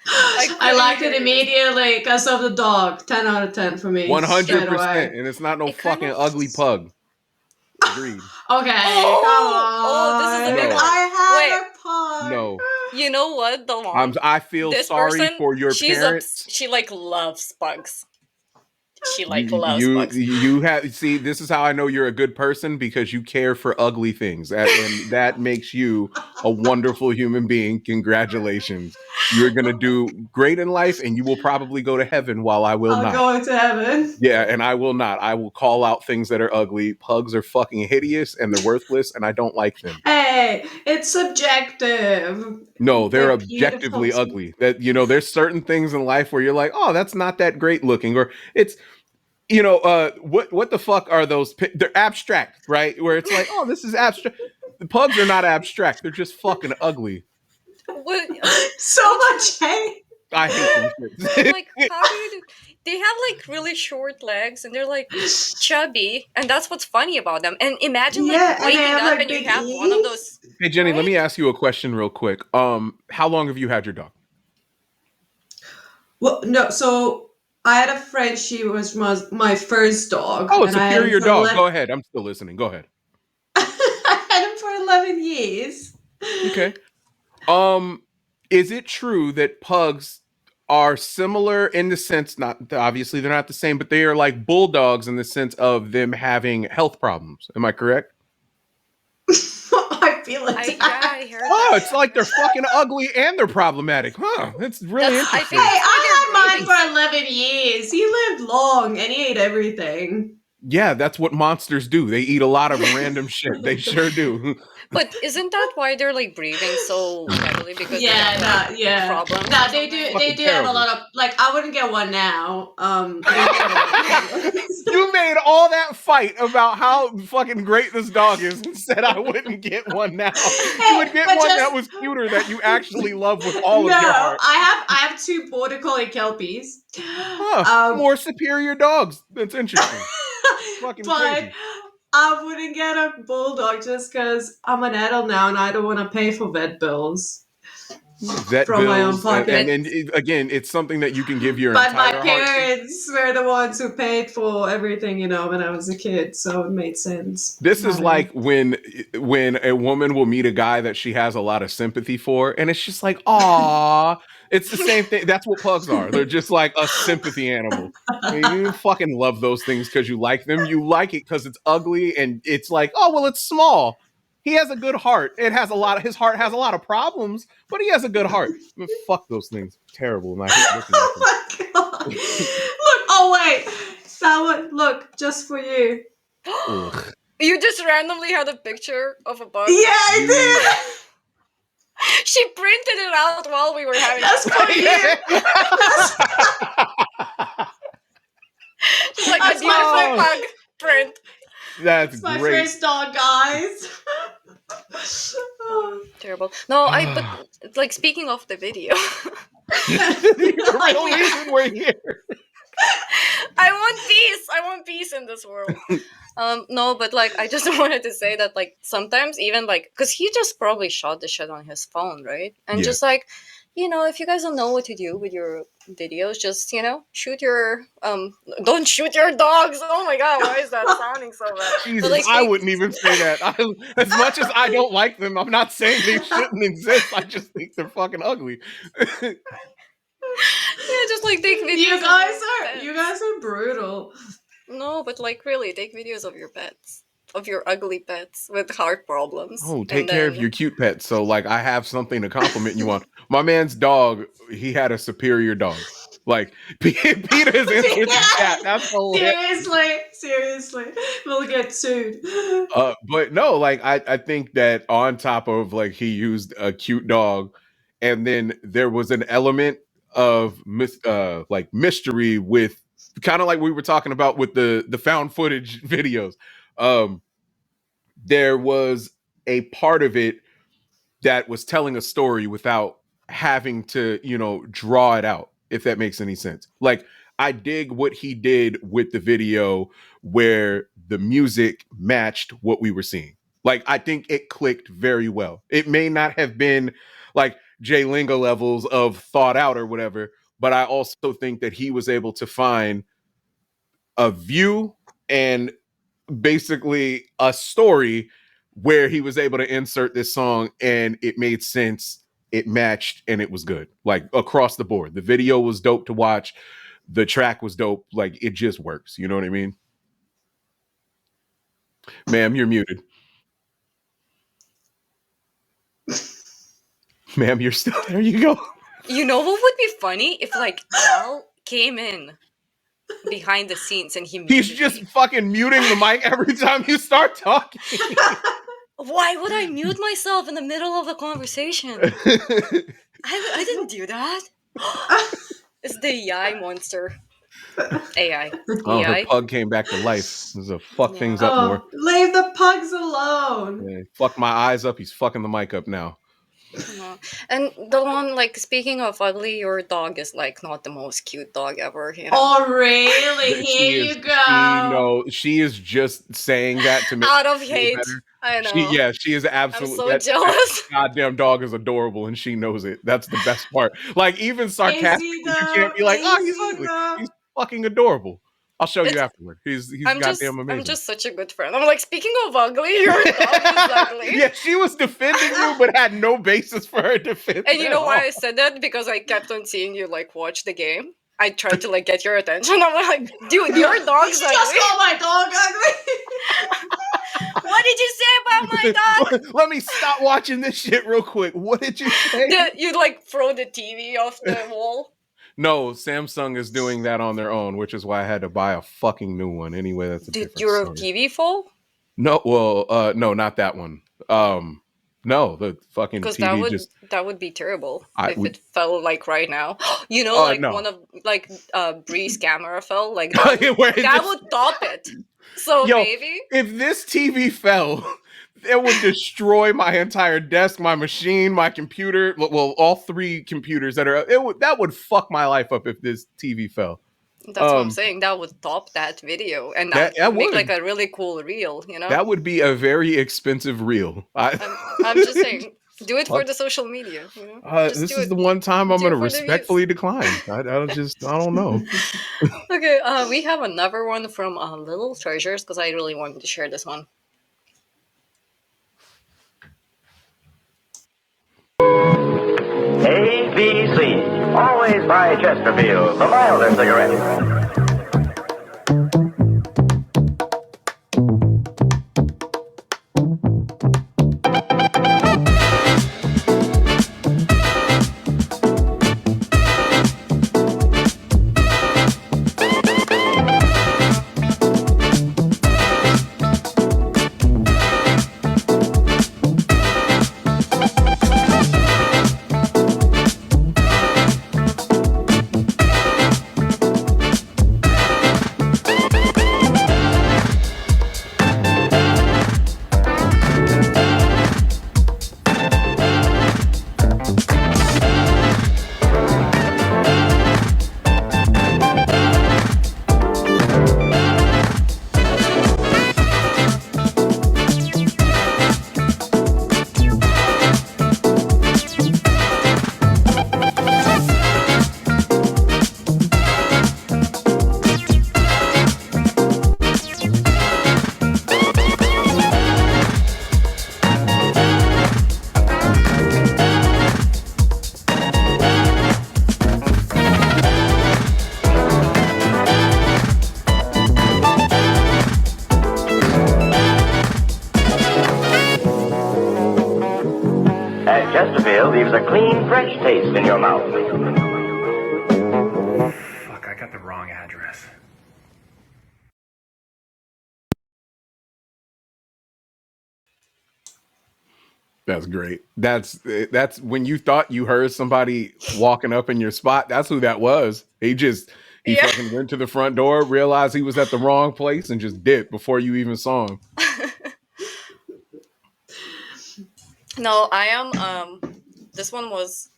Speaker 4: I liked it immediately because of the dog. 10 out of 10 for me. Straight
Speaker 3: 100%.
Speaker 4: away.
Speaker 3: And it's not no
Speaker 2: It kind
Speaker 3: fucking
Speaker 2: of-
Speaker 3: ugly pug. Agreed.
Speaker 4: Okay,
Speaker 2: Oh!
Speaker 4: come on.
Speaker 2: Oh, this is the
Speaker 3: big one.
Speaker 4: I had a pug.
Speaker 3: No.
Speaker 2: You know what, Delwan?
Speaker 3: I feel
Speaker 2: This
Speaker 3: sorry
Speaker 2: person,
Speaker 3: for your
Speaker 2: she's
Speaker 3: parents.
Speaker 2: she like loves bugs. She like loves
Speaker 3: you
Speaker 2: bugs.
Speaker 3: you have see, this is how I know you're a good person, because you care for ugly things, and that makes you a wonderful human being. Congratulations. You're gonna do great in life, and you will probably go to heaven while I will
Speaker 4: I'll
Speaker 3: not.
Speaker 4: go to heaven.
Speaker 3: Yeah, and I will not. I will call out things that are ugly. Pugs are fucking hideous and they're worthless, and I don't like them.
Speaker 4: Hey, it's subjective.
Speaker 3: No, they're
Speaker 4: They're
Speaker 3: objectively
Speaker 4: beautiful.
Speaker 3: ugly. That, there's certain things in life where you're like, oh, that's not that great looking, or it's, what the fuck are those? They're abstract, right? Where it's like, oh, this is abstract. The pugs are not abstract. They're just fucking ugly.
Speaker 2: What,
Speaker 4: So much hate.
Speaker 3: I hate them shits.
Speaker 2: like, how do you do? They have like really short legs, and they're like chubby, and that's what's funny about them. And imagine
Speaker 4: Yeah,
Speaker 2: like
Speaker 4: and they
Speaker 2: waking
Speaker 4: have,
Speaker 2: up
Speaker 4: like,
Speaker 2: and you
Speaker 4: big
Speaker 2: have one of
Speaker 4: ears.
Speaker 2: those.
Speaker 3: Hey Jenny, let
Speaker 2: Right?
Speaker 3: me ask you a question real quick. How long have you had your dog?
Speaker 4: Well, no, so I had a friend, she was my first dog.
Speaker 3: Oh, a
Speaker 4: and I had him
Speaker 3: superior
Speaker 4: for
Speaker 3: dog.
Speaker 4: 11
Speaker 3: Go ahead. I'm still listening. Go ahead.
Speaker 4: I had him for 11 years.
Speaker 3: Okay. Is it true that pugs are similar in the sense, not obviously they're not the same, but they are like bulldogs in the sense of them having health problems? Am I correct?
Speaker 4: I feel it.
Speaker 2: I heard
Speaker 3: Oh,
Speaker 2: that.
Speaker 3: it's like they're fucking ugly and they're problematic. Huh. It's really
Speaker 2: That's- I
Speaker 3: interesting.
Speaker 2: think-
Speaker 4: Hey, I
Speaker 2: They're
Speaker 4: had mine for 11 years. He lived long and he ate everything.
Speaker 3: Yeah, that's what monsters do. They eat a lot of random shit. They sure do.
Speaker 2: But isn't that why they're like breathing so heavily? Because they have like, problems.
Speaker 4: Nah,
Speaker 2: or
Speaker 4: they do.
Speaker 2: something?
Speaker 4: They
Speaker 3: Fucking
Speaker 4: do have a
Speaker 3: terrible.
Speaker 4: lot of like. I wouldn't get one now. They do have a lot of problems.
Speaker 3: You made all that fight about how fucking great this dog is and said I wouldn't get one now. You would get
Speaker 4: but
Speaker 3: one
Speaker 4: just
Speaker 3: that was cuter that you actually love with all
Speaker 4: no.
Speaker 3: of your heart.
Speaker 4: I have two border collie kelpies.
Speaker 3: Huh. More superior dogs. That's interesting. Fucking
Speaker 4: but
Speaker 3: crazy.
Speaker 4: I wouldn't get a bulldog just because I'm an adult now and I don't want to pay for vet bills
Speaker 3: Vet
Speaker 4: from my own
Speaker 3: bills,
Speaker 4: pocket.
Speaker 3: and again, it's something that you can give your
Speaker 4: But my
Speaker 3: entire heart to.
Speaker 4: parents were the ones who paid for everything, when I was a kid, so it made sense.
Speaker 3: This is
Speaker 4: having-
Speaker 3: like when a woman will meet a guy that she has a lot of sympathy for, and it's just like, aw. It's the same thing. That's what pugs are. They're just like a sympathy animal. You fucking love those things because you like them. You like it because it's ugly, and it's like, oh well, it's small. He has a good heart. His heart has a lot of problems, but he has a good heart. I mean, fuck those things. Terrible. And I hate looking at them.
Speaker 4: Oh my god! Look! Oh wait, that one. Look, just for you.
Speaker 3: Ugh.
Speaker 2: You just randomly had a picture of a bug.
Speaker 4: Yeah, I did.
Speaker 2: She printed it out while we were having.
Speaker 4: That's for you.
Speaker 2: She's like
Speaker 4: That's
Speaker 2: a beautiful
Speaker 3: my-
Speaker 2: bug print.
Speaker 3: That's
Speaker 4: It's my
Speaker 3: great.
Speaker 4: first dog, guys.
Speaker 2: Terrible. No, but like speaking of the video,
Speaker 3: The real reason we're here.
Speaker 2: I want peace. I want peace in this world. No, but like I just wanted to say that like sometimes even like because he just probably shot the shit on his phone, right? And
Speaker 3: Yeah.
Speaker 2: just like if you guys don't know what to do with your videos, just shoot your don't shoot your dogs. Oh my god, why is that sounding so bad?
Speaker 3: Jesus,
Speaker 2: like,
Speaker 3: I wouldn't even say that. As much as I don't like them, I'm not saying they shouldn't exist. I just think they're fucking ugly.
Speaker 2: Yeah, just like take videos.
Speaker 4: You guys are brutal.
Speaker 2: No, but like really, take videos of your pets, of your ugly pets with heart problems.
Speaker 3: Oh, take care of your cute pets. So, like, I have something to compliment you on. My man's dog, he had a superior dog. Like, Peter is in the chat. That's hilarious.
Speaker 4: Seriously, we'll get sued.
Speaker 3: But no, like, I think that on top of like he used a cute dog, and then there was an element of mystery with kind of like we were talking about with the found footage videos. There was a part of it that was telling a story without having to, draw it out, if that makes any sense. Like, I dig what he did with the video where the music matched what we were seeing. Like, I think it clicked very well. It may not have been like Jay Linga levels of thought out or whatever, but I also think that he was able to find a view and basically a story where he was able to insert this song and it made sense, it matched, and it was good. Like across the board. The video was dope to watch. The track was dope. Like it just works. You know what I mean? Ma'am, you're muted. Ma'am, you're still there. You go.
Speaker 2: You know what would be funny if like Al came in behind the scenes and
Speaker 3: He's just fucking muting the mic every time you start talking.
Speaker 2: Why would I mute myself in the middle of the conversation? I didn't do that. It's the AI monster. AI.
Speaker 3: Oh, her
Speaker 2: AI.
Speaker 3: pug came back to life. This is a fuck things up more.
Speaker 4: Leave the pugs alone.
Speaker 3: Yeah, fuck my eyes up. He's fucking the mic up now.
Speaker 2: No. And the one, like, speaking of ugly, your dog is, like, not the most cute dog ever,
Speaker 4: Oh, really? Here you go.
Speaker 3: She is just saying that to me.
Speaker 2: Out of hate. I know.
Speaker 3: She is absolutely.
Speaker 2: I'm so jealous.
Speaker 3: That goddamn dog is adorable, and she knows it. That's the best part. Like, even sarcastically, you can't be like, "Oh, he's ugly." He's fucking adorable. I'll show you afterward. He's goddamn amazing.
Speaker 2: I'm just such a good friend. I'm like, speaking of ugly, your dog is ugly.
Speaker 3: Yeah, she was defending you, but had no basis for her defense.
Speaker 2: And you know why I said that? Because I kept on seeing you like watch the game. I tried to like get your attention. I'm like, dude, your dog's ugly.
Speaker 4: Just call my dog ugly.
Speaker 2: What did you say about my dog?
Speaker 3: Let me stop watching this shit real quick. What did you say?
Speaker 2: You like throw the TV off the wall?
Speaker 3: No, Samsung is doing that on their own, which is why I had to buy a fucking new one. Anyway, that's a
Speaker 2: Did
Speaker 3: different
Speaker 2: your
Speaker 3: story.
Speaker 2: TV fall?
Speaker 3: No, well, no, not that one. No, the fucking
Speaker 2: Because
Speaker 3: TV just
Speaker 2: that would be terrible
Speaker 3: I
Speaker 2: if
Speaker 3: would
Speaker 2: it fell like right now. Like
Speaker 3: no.
Speaker 2: one of like Bree's camera fell like that.
Speaker 3: Where it
Speaker 2: That
Speaker 3: just
Speaker 2: would top it. So
Speaker 3: yo,
Speaker 2: maybe
Speaker 3: if this TV fell, it would destroy my entire desk, my machine, my computer. Well, all three computers that would fuck my life up if this TV fell.
Speaker 2: that's what I'm
Speaker 3: Um,
Speaker 2: saying. That would top that video, and
Speaker 3: that
Speaker 2: that
Speaker 3: that
Speaker 2: would make like
Speaker 3: would
Speaker 2: a really cool reel.
Speaker 3: that would be a very expensive reel.
Speaker 2: I'm just saying, do it for the social media. Just
Speaker 3: This
Speaker 2: do
Speaker 3: is
Speaker 2: it.
Speaker 3: the one time I'm
Speaker 2: Do
Speaker 3: gonna
Speaker 2: it for the views.
Speaker 3: respectfully decline. I don't know.
Speaker 2: Okay, we have another one from Little Treasures because I really wanted to share this one.
Speaker 6: ABC. Always buy Chesterfield, the milder cigarette. Chesterfield leaves a clean, fresh taste in your mouth.
Speaker 7: Fuck, I got the wrong address.
Speaker 3: That's great. That's when you thought you heard somebody walking up in your spot. That's who that was. He
Speaker 2: Yeah.
Speaker 3: fucking went to the front door, realized he was at the wrong place, and just dipped before you even saw him.
Speaker 2: No, I am. This one was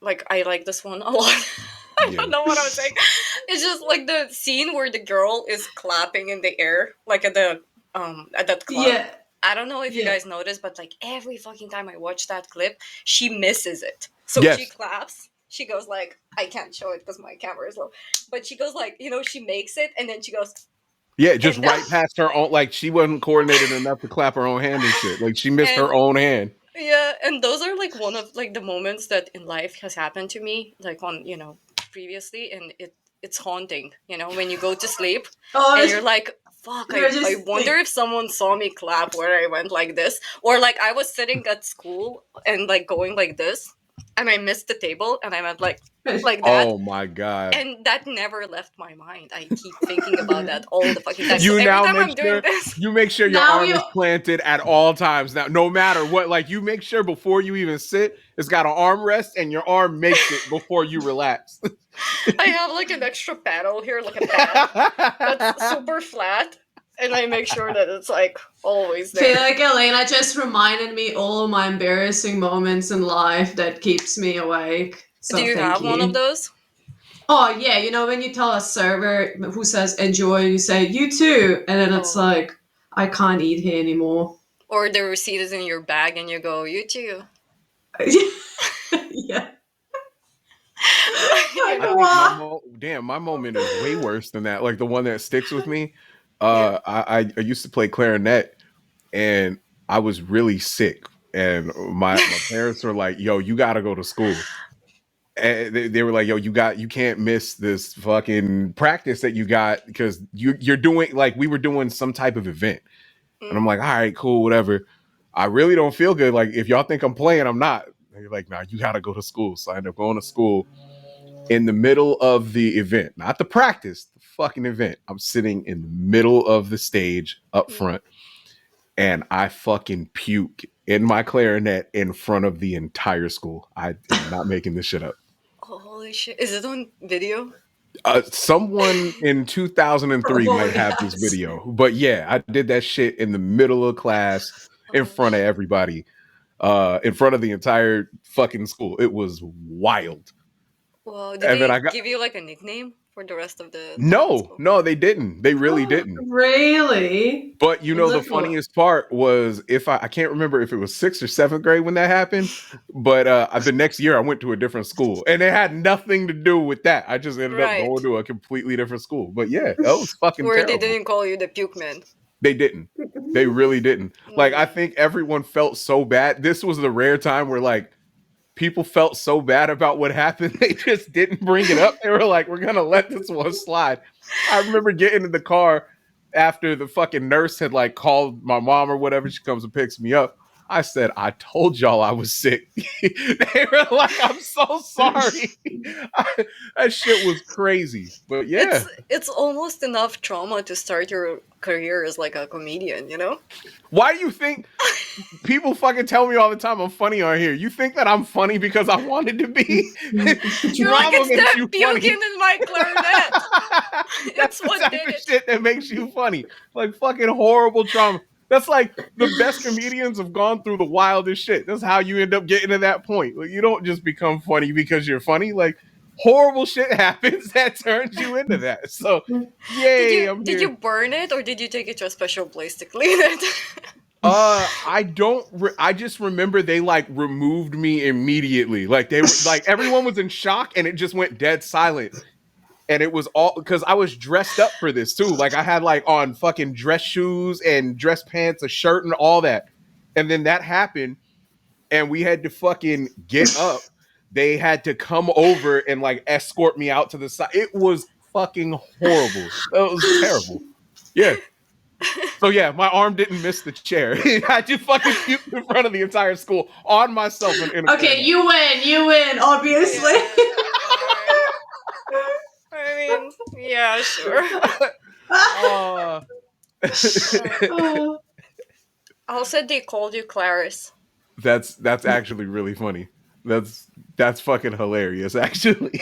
Speaker 2: like I like this one a lot. I don't know what I'm saying. It's just like the scene where the girl is clapping in the air, like at that club.
Speaker 4: Yeah.
Speaker 2: I don't know if you
Speaker 4: Yeah.
Speaker 2: guys noticed, but like every fucking time I watch that clip, she misses it. So
Speaker 3: Yes.
Speaker 2: she claps. She goes like, I can't show it because my camera is low. But she goes like, she makes it, and then she goes,
Speaker 3: Yeah, just
Speaker 2: And
Speaker 3: right past her own. Like she wasn't coordinated enough to clap her own hand and shit. Like she missed her
Speaker 2: And-
Speaker 3: own hand.
Speaker 2: yeah, and those are like one of like the moments that in life has happened to me, like on previously, and it's haunting. When you go to sleep
Speaker 4: Oh,
Speaker 2: and you're like, fuck,
Speaker 4: You're
Speaker 2: I
Speaker 4: just
Speaker 2: wonder if someone saw me clap where I went like this, or like I was sitting at school and like going like this, and I missed the table, and I went like that.
Speaker 3: Oh my god!
Speaker 2: And that never left my mind. I keep thinking about that all the fucking time.
Speaker 3: You
Speaker 2: So
Speaker 3: now
Speaker 2: every time I'm
Speaker 3: make
Speaker 2: doing
Speaker 3: sure
Speaker 2: this,
Speaker 3: you make sure your
Speaker 4: Now
Speaker 3: arm
Speaker 4: you-
Speaker 3: is planted at all times. Now, no matter what, like you make sure before you even sit, it's got an armrest, and your arm makes it before you relax.
Speaker 2: I have like an extra paddle here, like a pad that's super flat, and I make sure that it's like always
Speaker 4: I feel
Speaker 2: there.
Speaker 4: like Elena just reminded me all of my embarrassing moments in life that keeps me awake. So
Speaker 2: Do you
Speaker 4: thank
Speaker 2: have one of those?
Speaker 4: Oh yeah, when you tell a server who says enjoy, you say you too, and then it's
Speaker 2: Oh.
Speaker 4: like I can't eat here anymore.
Speaker 2: Or the receipt is in your bag and you go, you too.
Speaker 4: Yeah.
Speaker 3: I
Speaker 4: Like,
Speaker 3: think
Speaker 4: what?
Speaker 3: my moment is way worse than that. Like the one that sticks with me. I used to play clarinet, and I was really sick, and my parents were like, "Yo, you got to go to school." And they were like, "Yo, you can't miss this fucking practice that you got because you're doing like we were doing some type of event." And I'm like, "All right, cool, whatever." I really don't feel good. Like if y'all think I'm playing, I'm not. And you're like, "Nah, you got to go to school." So I ended up going to school. In the middle of the event, not the practice, the fucking event. I'm sitting in the middle of the stage up front, and I fucking puke in my clarinet in front of the entire school. I am not making this shit up.
Speaker 2: Holy shit! Is it on video?
Speaker 3: Someone in 2003 might
Speaker 4: Probably
Speaker 3: have this
Speaker 4: has.
Speaker 3: video, but yeah, I did that shit in the middle of class in front of everybody, in front of the entire fucking school. It was wild.
Speaker 2: Well, did
Speaker 3: And then
Speaker 2: they
Speaker 3: I got
Speaker 2: give you like a nickname for the rest of the time in
Speaker 3: no,
Speaker 2: school?
Speaker 3: no, they didn't. They really didn't.
Speaker 4: Really?
Speaker 3: But you know, the
Speaker 4: Little.
Speaker 3: funniest part was if I can't remember if it was 6th or 7th grade when that happened, but the next year I went to a different school and it had nothing to do with that. I just ended up
Speaker 2: Right.
Speaker 3: going to a completely different school. But yeah, that was fucking
Speaker 2: Where they
Speaker 3: terrible.
Speaker 2: didn't call you the puke man.
Speaker 3: They didn't. They really didn't. Like, I
Speaker 2: Mm.
Speaker 3: think everyone felt so bad. This was the rare time where like people felt so bad about what happened, they just didn't bring it up. They were like, we're gonna let this one slide. I remember getting in the car after the fucking nurse had like called my mom or whatever. She comes and picks me up. I said, I told y'all I was sick. They were like, I'm so sorry. That shit was crazy. But yeah.
Speaker 2: It's almost enough trauma to start your career as like a comedian, you know?
Speaker 3: Why do you think people fucking tell me all the time I'm funny on here? You think that I'm funny because I wanted to be?
Speaker 2: You're like,
Speaker 3: Drama
Speaker 2: it's
Speaker 3: makes
Speaker 2: that
Speaker 3: you
Speaker 2: puking
Speaker 3: funny.
Speaker 2: in my clarinet.
Speaker 3: That's
Speaker 2: It's
Speaker 3: the
Speaker 2: what
Speaker 3: type
Speaker 2: did
Speaker 3: of
Speaker 2: it.
Speaker 3: shit that makes you funny. Like fucking horrible trauma. That's like the best comedians have gone through the wildest shit. That's how you end up getting to that point. Like, you don't just become funny because you're funny. Like horrible shit happens that turns you into that. So yay, I'm
Speaker 2: Did
Speaker 3: here.
Speaker 2: you burn it or did you take it to a special place to clean it?
Speaker 3: I don't. I just remember they like removed me immediately. Like they were like everyone was in shock, and it just went dead silent. And it was all because I was dressed up for this too. Like I had like on fucking dress shoes and dress pants, a shirt, and all that. And then that happened, and we had to fucking get up. They had to come over and like escort me out to the side. It was fucking horrible. It was terrible. Yeah. So yeah, my arm didn't miss the chair. I just fucking puked in front of the entire school on myself and in a
Speaker 4: Okay,
Speaker 3: clarinet.
Speaker 4: you win, obviously.
Speaker 2: I mean, yeah, sure.
Speaker 3: Uh,
Speaker 4: Oh.
Speaker 2: Also, they called you Clarice.
Speaker 3: that's actually really funny. That's fucking hilarious, actually.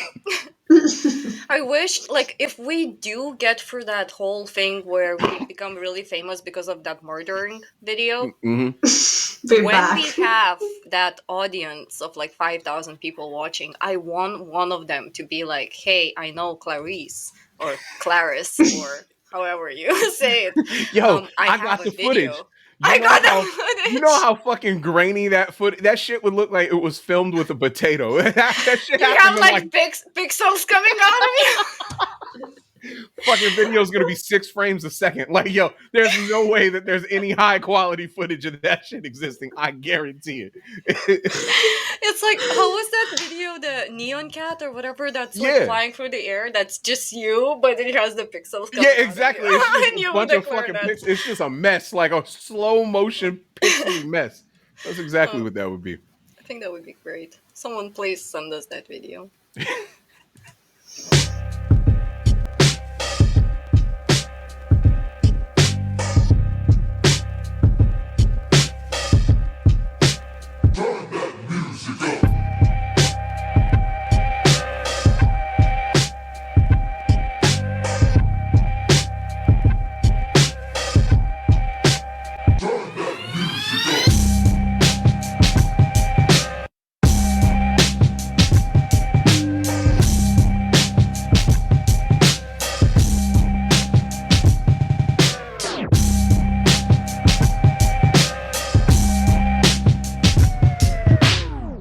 Speaker 2: I wish, like, if we do get through that whole thing where we become really famous because of that murdering video,
Speaker 3: Mhm.
Speaker 4: Be
Speaker 2: when
Speaker 4: back.
Speaker 2: we have that audience of like 5,000 people watching, I want one of them to be like, hey, I know Clarice or Clarice or however you say it.
Speaker 3: Yo,
Speaker 2: I
Speaker 3: I
Speaker 2: have
Speaker 3: got
Speaker 2: a
Speaker 3: the
Speaker 2: video.
Speaker 3: footage.
Speaker 2: I got the footage.
Speaker 3: You know how fucking grainy that shit would look like it was filmed with a potato. that shit
Speaker 2: You
Speaker 3: happened
Speaker 2: have
Speaker 3: in
Speaker 2: like,
Speaker 3: like
Speaker 2: pixels coming out of you.
Speaker 3: fucking video is gonna be 6 frames a second. Like, yo, there's no way that there's any high quality footage of that shit existing. I guarantee it.
Speaker 2: It's like, how was that video, the neon cat or whatever that's like
Speaker 3: Yeah.
Speaker 2: flying through the air? That's just you, but it has the pixels coming
Speaker 3: Yeah,
Speaker 2: out of
Speaker 3: exactly.
Speaker 2: you.
Speaker 3: It's just
Speaker 2: And
Speaker 3: a
Speaker 2: you
Speaker 3: bunch
Speaker 2: with
Speaker 3: of
Speaker 2: the
Speaker 3: fucking
Speaker 2: clarinet.
Speaker 3: pixels. It's just a mess, like a slow motion pixely mess. That's exactly
Speaker 2: Oh.
Speaker 3: what that would be.
Speaker 2: I think that would be great. Someone please send us that video.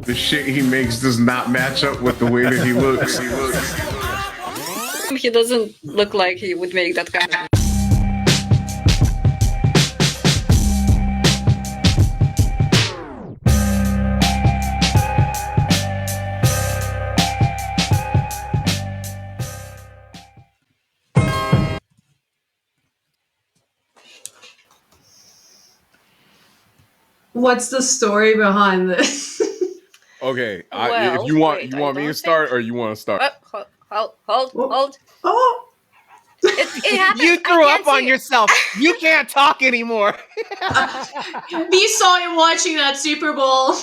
Speaker 3: The shit he makes does not match up with the way that he looks.
Speaker 2: He doesn't look like he would make that kind of.
Speaker 4: What's the story behind this?
Speaker 3: Okay,
Speaker 2: Well,
Speaker 3: if you want,
Speaker 2: wait,
Speaker 3: you
Speaker 2: I
Speaker 3: want me
Speaker 2: don't
Speaker 3: to start
Speaker 2: think-
Speaker 3: or you want to start?
Speaker 2: Hold.
Speaker 4: Oh.
Speaker 2: It happens.
Speaker 3: You
Speaker 2: I
Speaker 3: threw
Speaker 2: can't
Speaker 3: up on
Speaker 2: see-
Speaker 3: yourself. You can't talk anymore.
Speaker 4: We saw him watching that Super Bowl.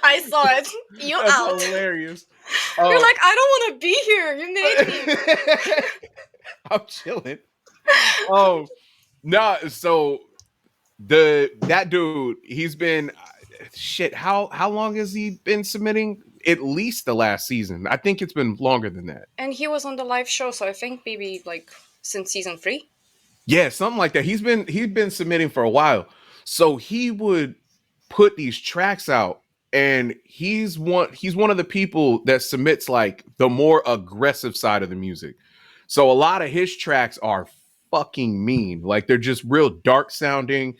Speaker 2: I saw it. You
Speaker 3: That's
Speaker 2: out.
Speaker 3: hilarious.
Speaker 2: You're like, I don't want to be here. You made me.
Speaker 3: I'm chilling. Oh no, so that dude, he's been shit. How long has he been submitting? At least the last season. I think it's been longer than that.
Speaker 2: And he was on the live show, so I think maybe like since season 3.
Speaker 3: Yeah, something like that. He's been submitting for a while. So he would put these tracks out, and he's one of the people that submits like the more aggressive side of the music. So a lot of his tracks are fucking mean. Like they're just real dark sounding,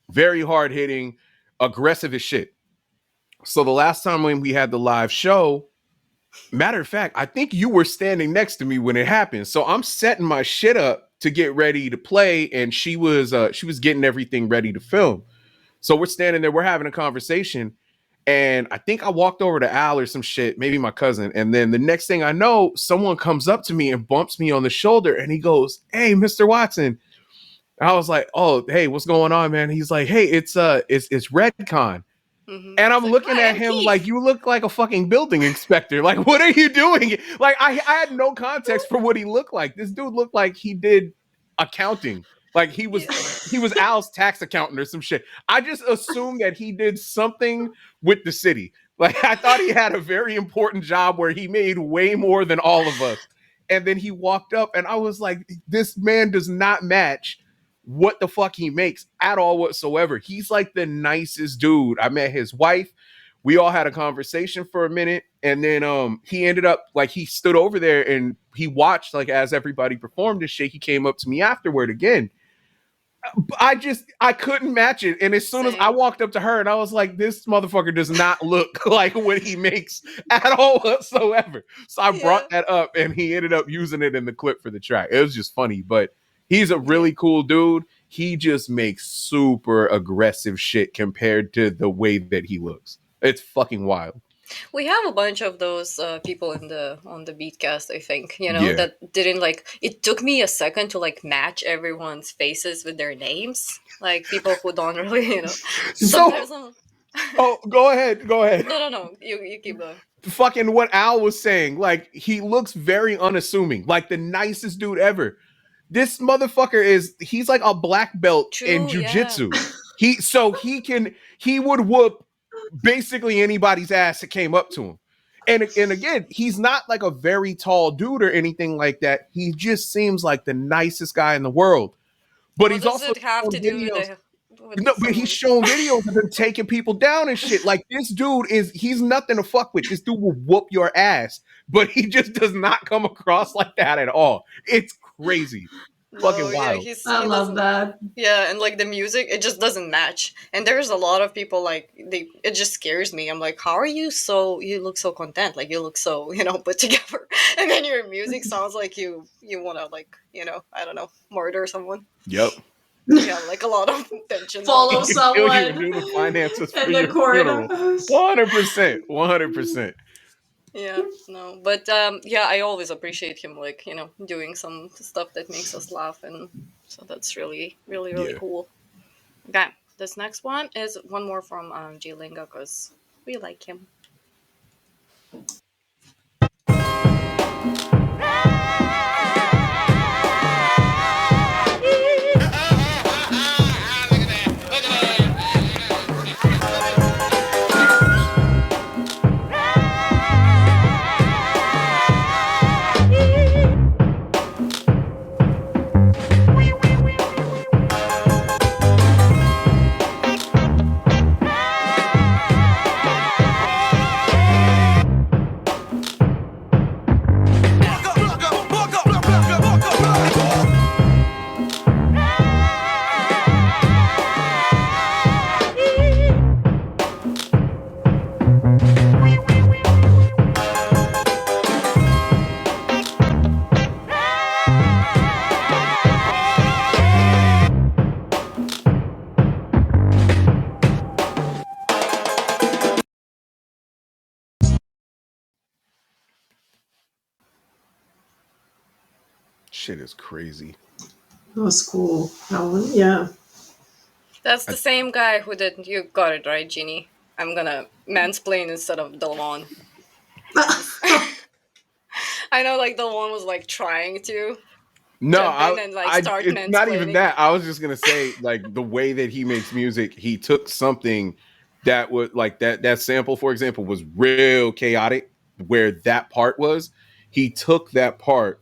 Speaker 3: very hard hitting, aggressive as shit. So the last time when we had the live show, matter of fact, I think you were standing next to me when it happened. So I'm setting my shit up to get ready to play, and she was getting everything ready to film. So we're standing there, we're having a conversation, and I think I walked over to Al or some shit, maybe my cousin, and then the next thing I know, someone comes up to me and bumps me on the shoulder, and he goes, "Hey, Mr. Watson." I was like, "Oh, hey, what's going on, man?" He's like, "Hey, it's Redcon."
Speaker 2: Mm-hmm.
Speaker 3: And I'm
Speaker 2: It's
Speaker 3: looking
Speaker 2: "Hi,
Speaker 3: at
Speaker 2: I'm
Speaker 3: him
Speaker 2: Keith."
Speaker 3: like, you look like a fucking building inspector. Like, what are you doing? Like, I had no context for what he looked like. This dude looked like he did accounting. Like he was Al's tax accountant or some shit. I just assumed that he did something with the city. Like, I thought he had a very important job where he made way more than all of us. And then he walked up, and I was like, this man does not match what the fuck he makes at all whatsoever. He's like the nicest dude. I met his wife. We all had a conversation for a minute, and then he ended up like he stood over there and he watched like as everybody performed this shit. He came up to me afterward again. I couldn't match it. And as soon as I
Speaker 2: Same.
Speaker 3: walked up to her and I was like, this motherfucker does not look like what he makes at all whatsoever. So I brought that up, and he ended up using it in the clip for the track. It was just funny, but he's a really cool dude. He just makes super aggressive shit compared to the way that he looks. It's fucking wild.
Speaker 2: We have a bunch of those people on the Beatcast, I think,
Speaker 3: Yeah.
Speaker 2: that didn't like. It took me a second to like match everyone's faces with their names, like people who don't really, Sometimes I'm,
Speaker 3: Oh, go ahead.
Speaker 2: no. You keep going.
Speaker 3: Fucking what Al was saying. Like, he looks very unassuming, like the nicest dude ever. This motherfucker he's like a black belt in
Speaker 2: True,
Speaker 3: jujitsu. He would whoop basically anybody's ass that came up to him. And again, he's not like a very tall dude or anything like that. He just seems like the nicest guy in the world. But
Speaker 2: What
Speaker 3: he's
Speaker 2: does
Speaker 3: also
Speaker 2: it have
Speaker 3: shown
Speaker 2: to do
Speaker 3: videos.
Speaker 2: with
Speaker 3: No, but he's shown videos of him taking people down and shit. Like, this dude he's nothing to fuck with. This dude will whoop your ass, but he just does not come across like that at all. It's crazy. Fucking wild.
Speaker 4: I love that.
Speaker 2: Yeah, and like the music, it just doesn't match. And there's a lot of people like it just scares me. I'm like, how are you you look so content, like you look so, put together. And then your music sounds like you wanna like, I don't know, murder someone.
Speaker 3: Yep.
Speaker 2: Yeah, like a lot of tension.
Speaker 4: Follow
Speaker 3: Kill
Speaker 4: someone
Speaker 3: you, do the finances for
Speaker 4: in the
Speaker 3: your funeral.
Speaker 4: corner.
Speaker 3: 100%.
Speaker 2: Yeah, no, but yeah, I always appreciate him, like, doing some stuff that makes us laugh, and so that's really, really, really
Speaker 3: Yeah.
Speaker 2: cool. Okay, this next one is one more from J Linga, because we like him.
Speaker 3: shit is crazy.
Speaker 4: That was cool. That one, yeah.
Speaker 2: That's the same guy who did. You got it right, Jeannie. I'm gonna mansplain instead of Delvon. I know, like Delvon was like trying to
Speaker 3: No,
Speaker 2: jump in and like start
Speaker 3: it's not even
Speaker 2: mansplaining.
Speaker 3: that. I was just gonna say, like, the way that he makes music, he took something that was like that sample, for example, was real chaotic. Where that part was, he took that part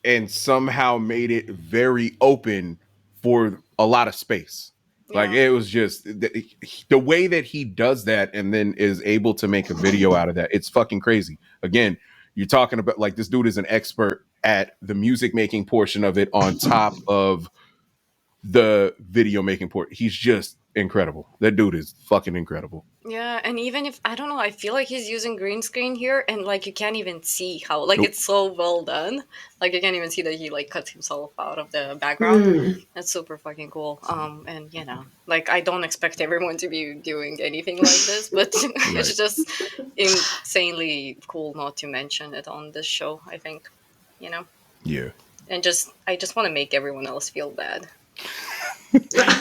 Speaker 3: and somehow made it very open for a lot of space. Like
Speaker 2: Yeah.
Speaker 3: it was just the way that he does that and then is able to make a video out of that. It's fucking crazy. Again, you're talking about like this dude is an expert at the music making portion of it on top of the video making port. He's just incredible. That dude is fucking incredible.
Speaker 2: Yeah, and even if I don't know, I feel like he's using green screen here, and like you can't even see how like
Speaker 3: Nope.
Speaker 2: it's so well done. Like you can't even see that he like cuts himself out of the background. That's super fucking cool. And you know, like I don't expect everyone to be doing anything like this, but it's just insanely cool not to mention it on this show. I think, you know,
Speaker 3: Yeah.
Speaker 2: and I just want to make everyone else feel bad.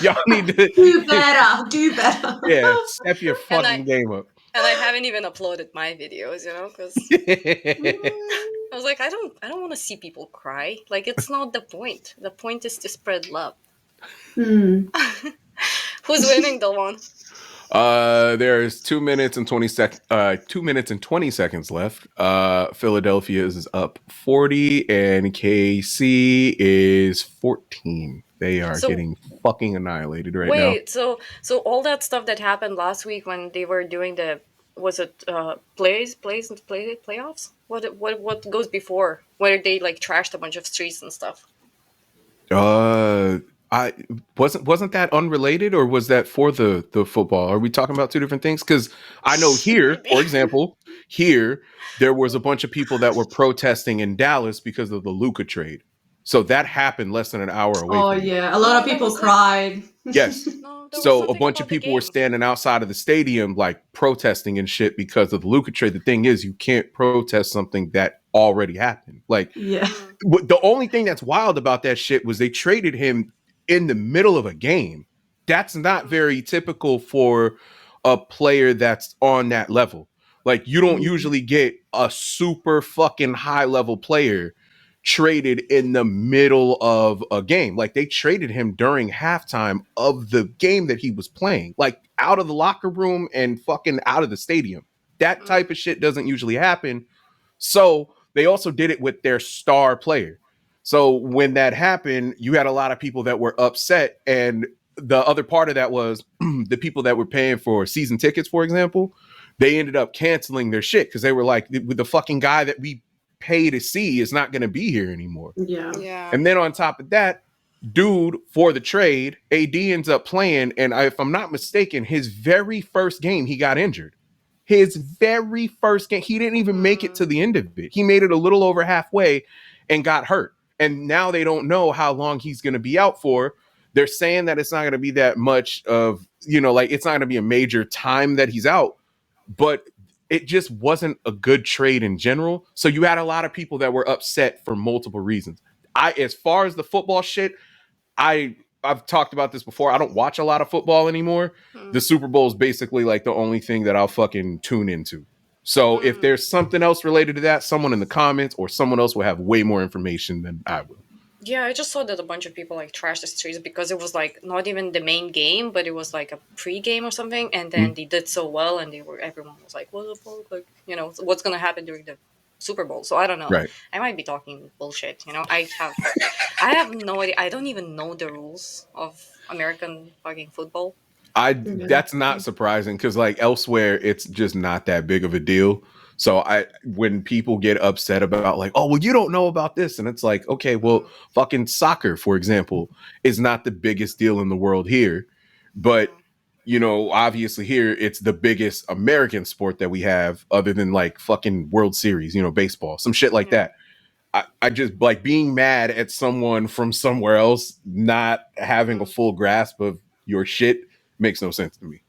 Speaker 3: Y'all need to
Speaker 4: Do better.
Speaker 3: yeah, step your fucking game up.
Speaker 2: And I haven't even uploaded my videos, you know, because I was like, I don't want to see people cry. Like, it's not the point. The point is to spread love. Who's winning, Delvon?
Speaker 3: There's 2 minutes and 2 minutes and 20 seconds left. Philadelphia is up 40 and KC is 14. They are getting fucking annihilated right now.
Speaker 2: Wait, so all that stuff that happened last week when they were doing the playoffs? What goes before where they like trashed a bunch of streets and stuff?
Speaker 3: I wasn't that unrelated, or was that for the football? Are we talking about two different things? Because I know here, for example, here there was a bunch of people that were protesting in Dallas because of the Luka trade. So that happened less than an hour away.
Speaker 4: Oh
Speaker 3: from me.
Speaker 4: yeah, a lot of people cried.
Speaker 3: Yes.
Speaker 2: No, there was
Speaker 3: So a
Speaker 2: something
Speaker 3: bunch
Speaker 2: about
Speaker 3: of
Speaker 2: the
Speaker 3: people were
Speaker 2: game.
Speaker 3: standing outside of the stadium, like protesting and shit because of the Luka trade. The thing is, you can't protest something that already happened. Like,
Speaker 4: Yeah.
Speaker 3: the only thing that's wild about that shit was they traded him in the middle of a game. That's not very typical for a player that's on that level. Like, you don't usually get a super fucking high level player traded in the middle of a game. Like, they traded him during halftime of the game that he was playing, like out of the locker room and fucking out of the stadium. That type of shit doesn't usually happen. So they also did it with their star player. So when that happened, you had a lot of people that were upset. And the other part of that was the people that were paying for season tickets, for example, they ended up canceling their shit because they were like, the fucking guy that we pay to see is not going to be here anymore.
Speaker 2: Yeah.
Speaker 3: And then on top of that, dude, for the trade, AD ends up playing. And if I'm not mistaken, his very first game, he got injured. His very first game, he didn't even make it to the end of it. He made it a little over halfway and got hurt. And now they don't know how long he's going to be out for. They're saying that it's not going to be that much of, like it's not going to be a major time that he's out, but it just wasn't a good trade in general. So you had a lot of people that were upset for multiple reasons. As far as the football shit, I've talked about this before. I don't watch a lot of football anymore. The Super Bowl is basically like the only thing that I'll fucking tune into. So if there's something else related to that, someone in the comments or someone else will have way more information than I will.
Speaker 2: Yeah, I just saw that a bunch of people like trashed the streets because it was like not even the main game, but it was like a pre-game or something, and then they did so well, and everyone was like, "What the fuck?" Like, what's gonna happen during the Super Bowl? So I don't know.
Speaker 3: Right.
Speaker 2: I might be talking bullshit. I have no idea. I don't even know the rules of American fucking football.
Speaker 3: That's not surprising because like elsewhere, it's just not that big of a deal. So when people get upset about like, oh, well, you don't know about this. And it's like, okay, well, fucking soccer, for example, is not the biggest deal in the world here. But, obviously here, it's the biggest American sport that we have other than like fucking World Series, baseball, some shit like that. I just like being mad at someone from somewhere else, not having a full grasp of your shit makes no sense to me.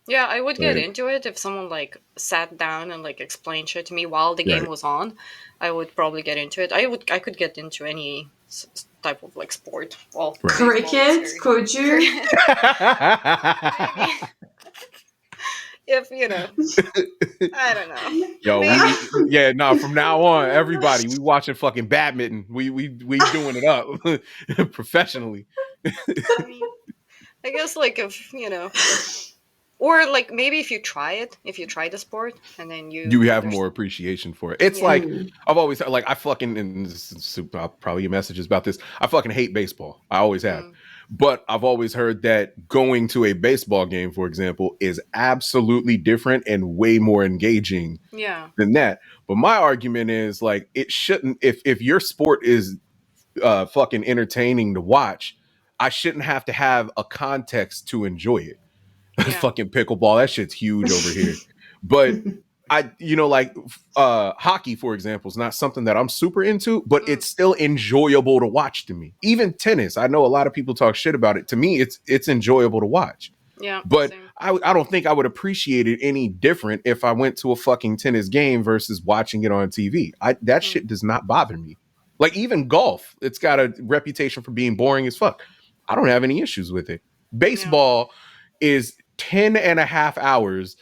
Speaker 2: Yeah, I would get
Speaker 3: Right.
Speaker 2: into it if someone like sat down and like explained shit to me while the game
Speaker 3: Right.
Speaker 2: was on. I would probably get into it. I could get into any type of like sport. Well,
Speaker 3: Right.
Speaker 2: baseball is
Speaker 4: Cricket?
Speaker 2: very-
Speaker 4: Could you?
Speaker 2: If you know, I don't know.
Speaker 3: Yo,
Speaker 2: Maybe.
Speaker 3: yeah, no, from now on, everybody, we watching fucking badminton. We doing it up professionally.
Speaker 2: I mean, I guess like if you know, or like maybe if you try the sport and then
Speaker 3: You have
Speaker 2: there's-
Speaker 3: more appreciation for it. It's
Speaker 2: Yeah.
Speaker 3: like I've always like I fucking and this is super, I'll probably get messages about this. I fucking hate baseball. I always have. But I've always heard that going to a baseball game, for example, is absolutely different and way more engaging
Speaker 2: Yeah.
Speaker 3: than that. But my argument is like it shouldn't if your sport is fucking entertaining to watch, I shouldn't have to have a context to enjoy it.
Speaker 2: Yeah.
Speaker 3: Fucking pickleball, that shit's huge over here. But I, like hockey, for example, is not something that I'm super into, but it's still enjoyable to watch to me. Even tennis, I know a lot of people talk shit about it. To me, it's enjoyable to watch.
Speaker 2: Yeah.
Speaker 3: But
Speaker 2: same.
Speaker 3: I don't think I would appreciate it any different if I went to a fucking tennis game versus watching it on TV. That shit does not bother me. Like even golf, it's got a reputation for being boring as fuck. I don't have any issues with it. Baseball is 10 and a half hours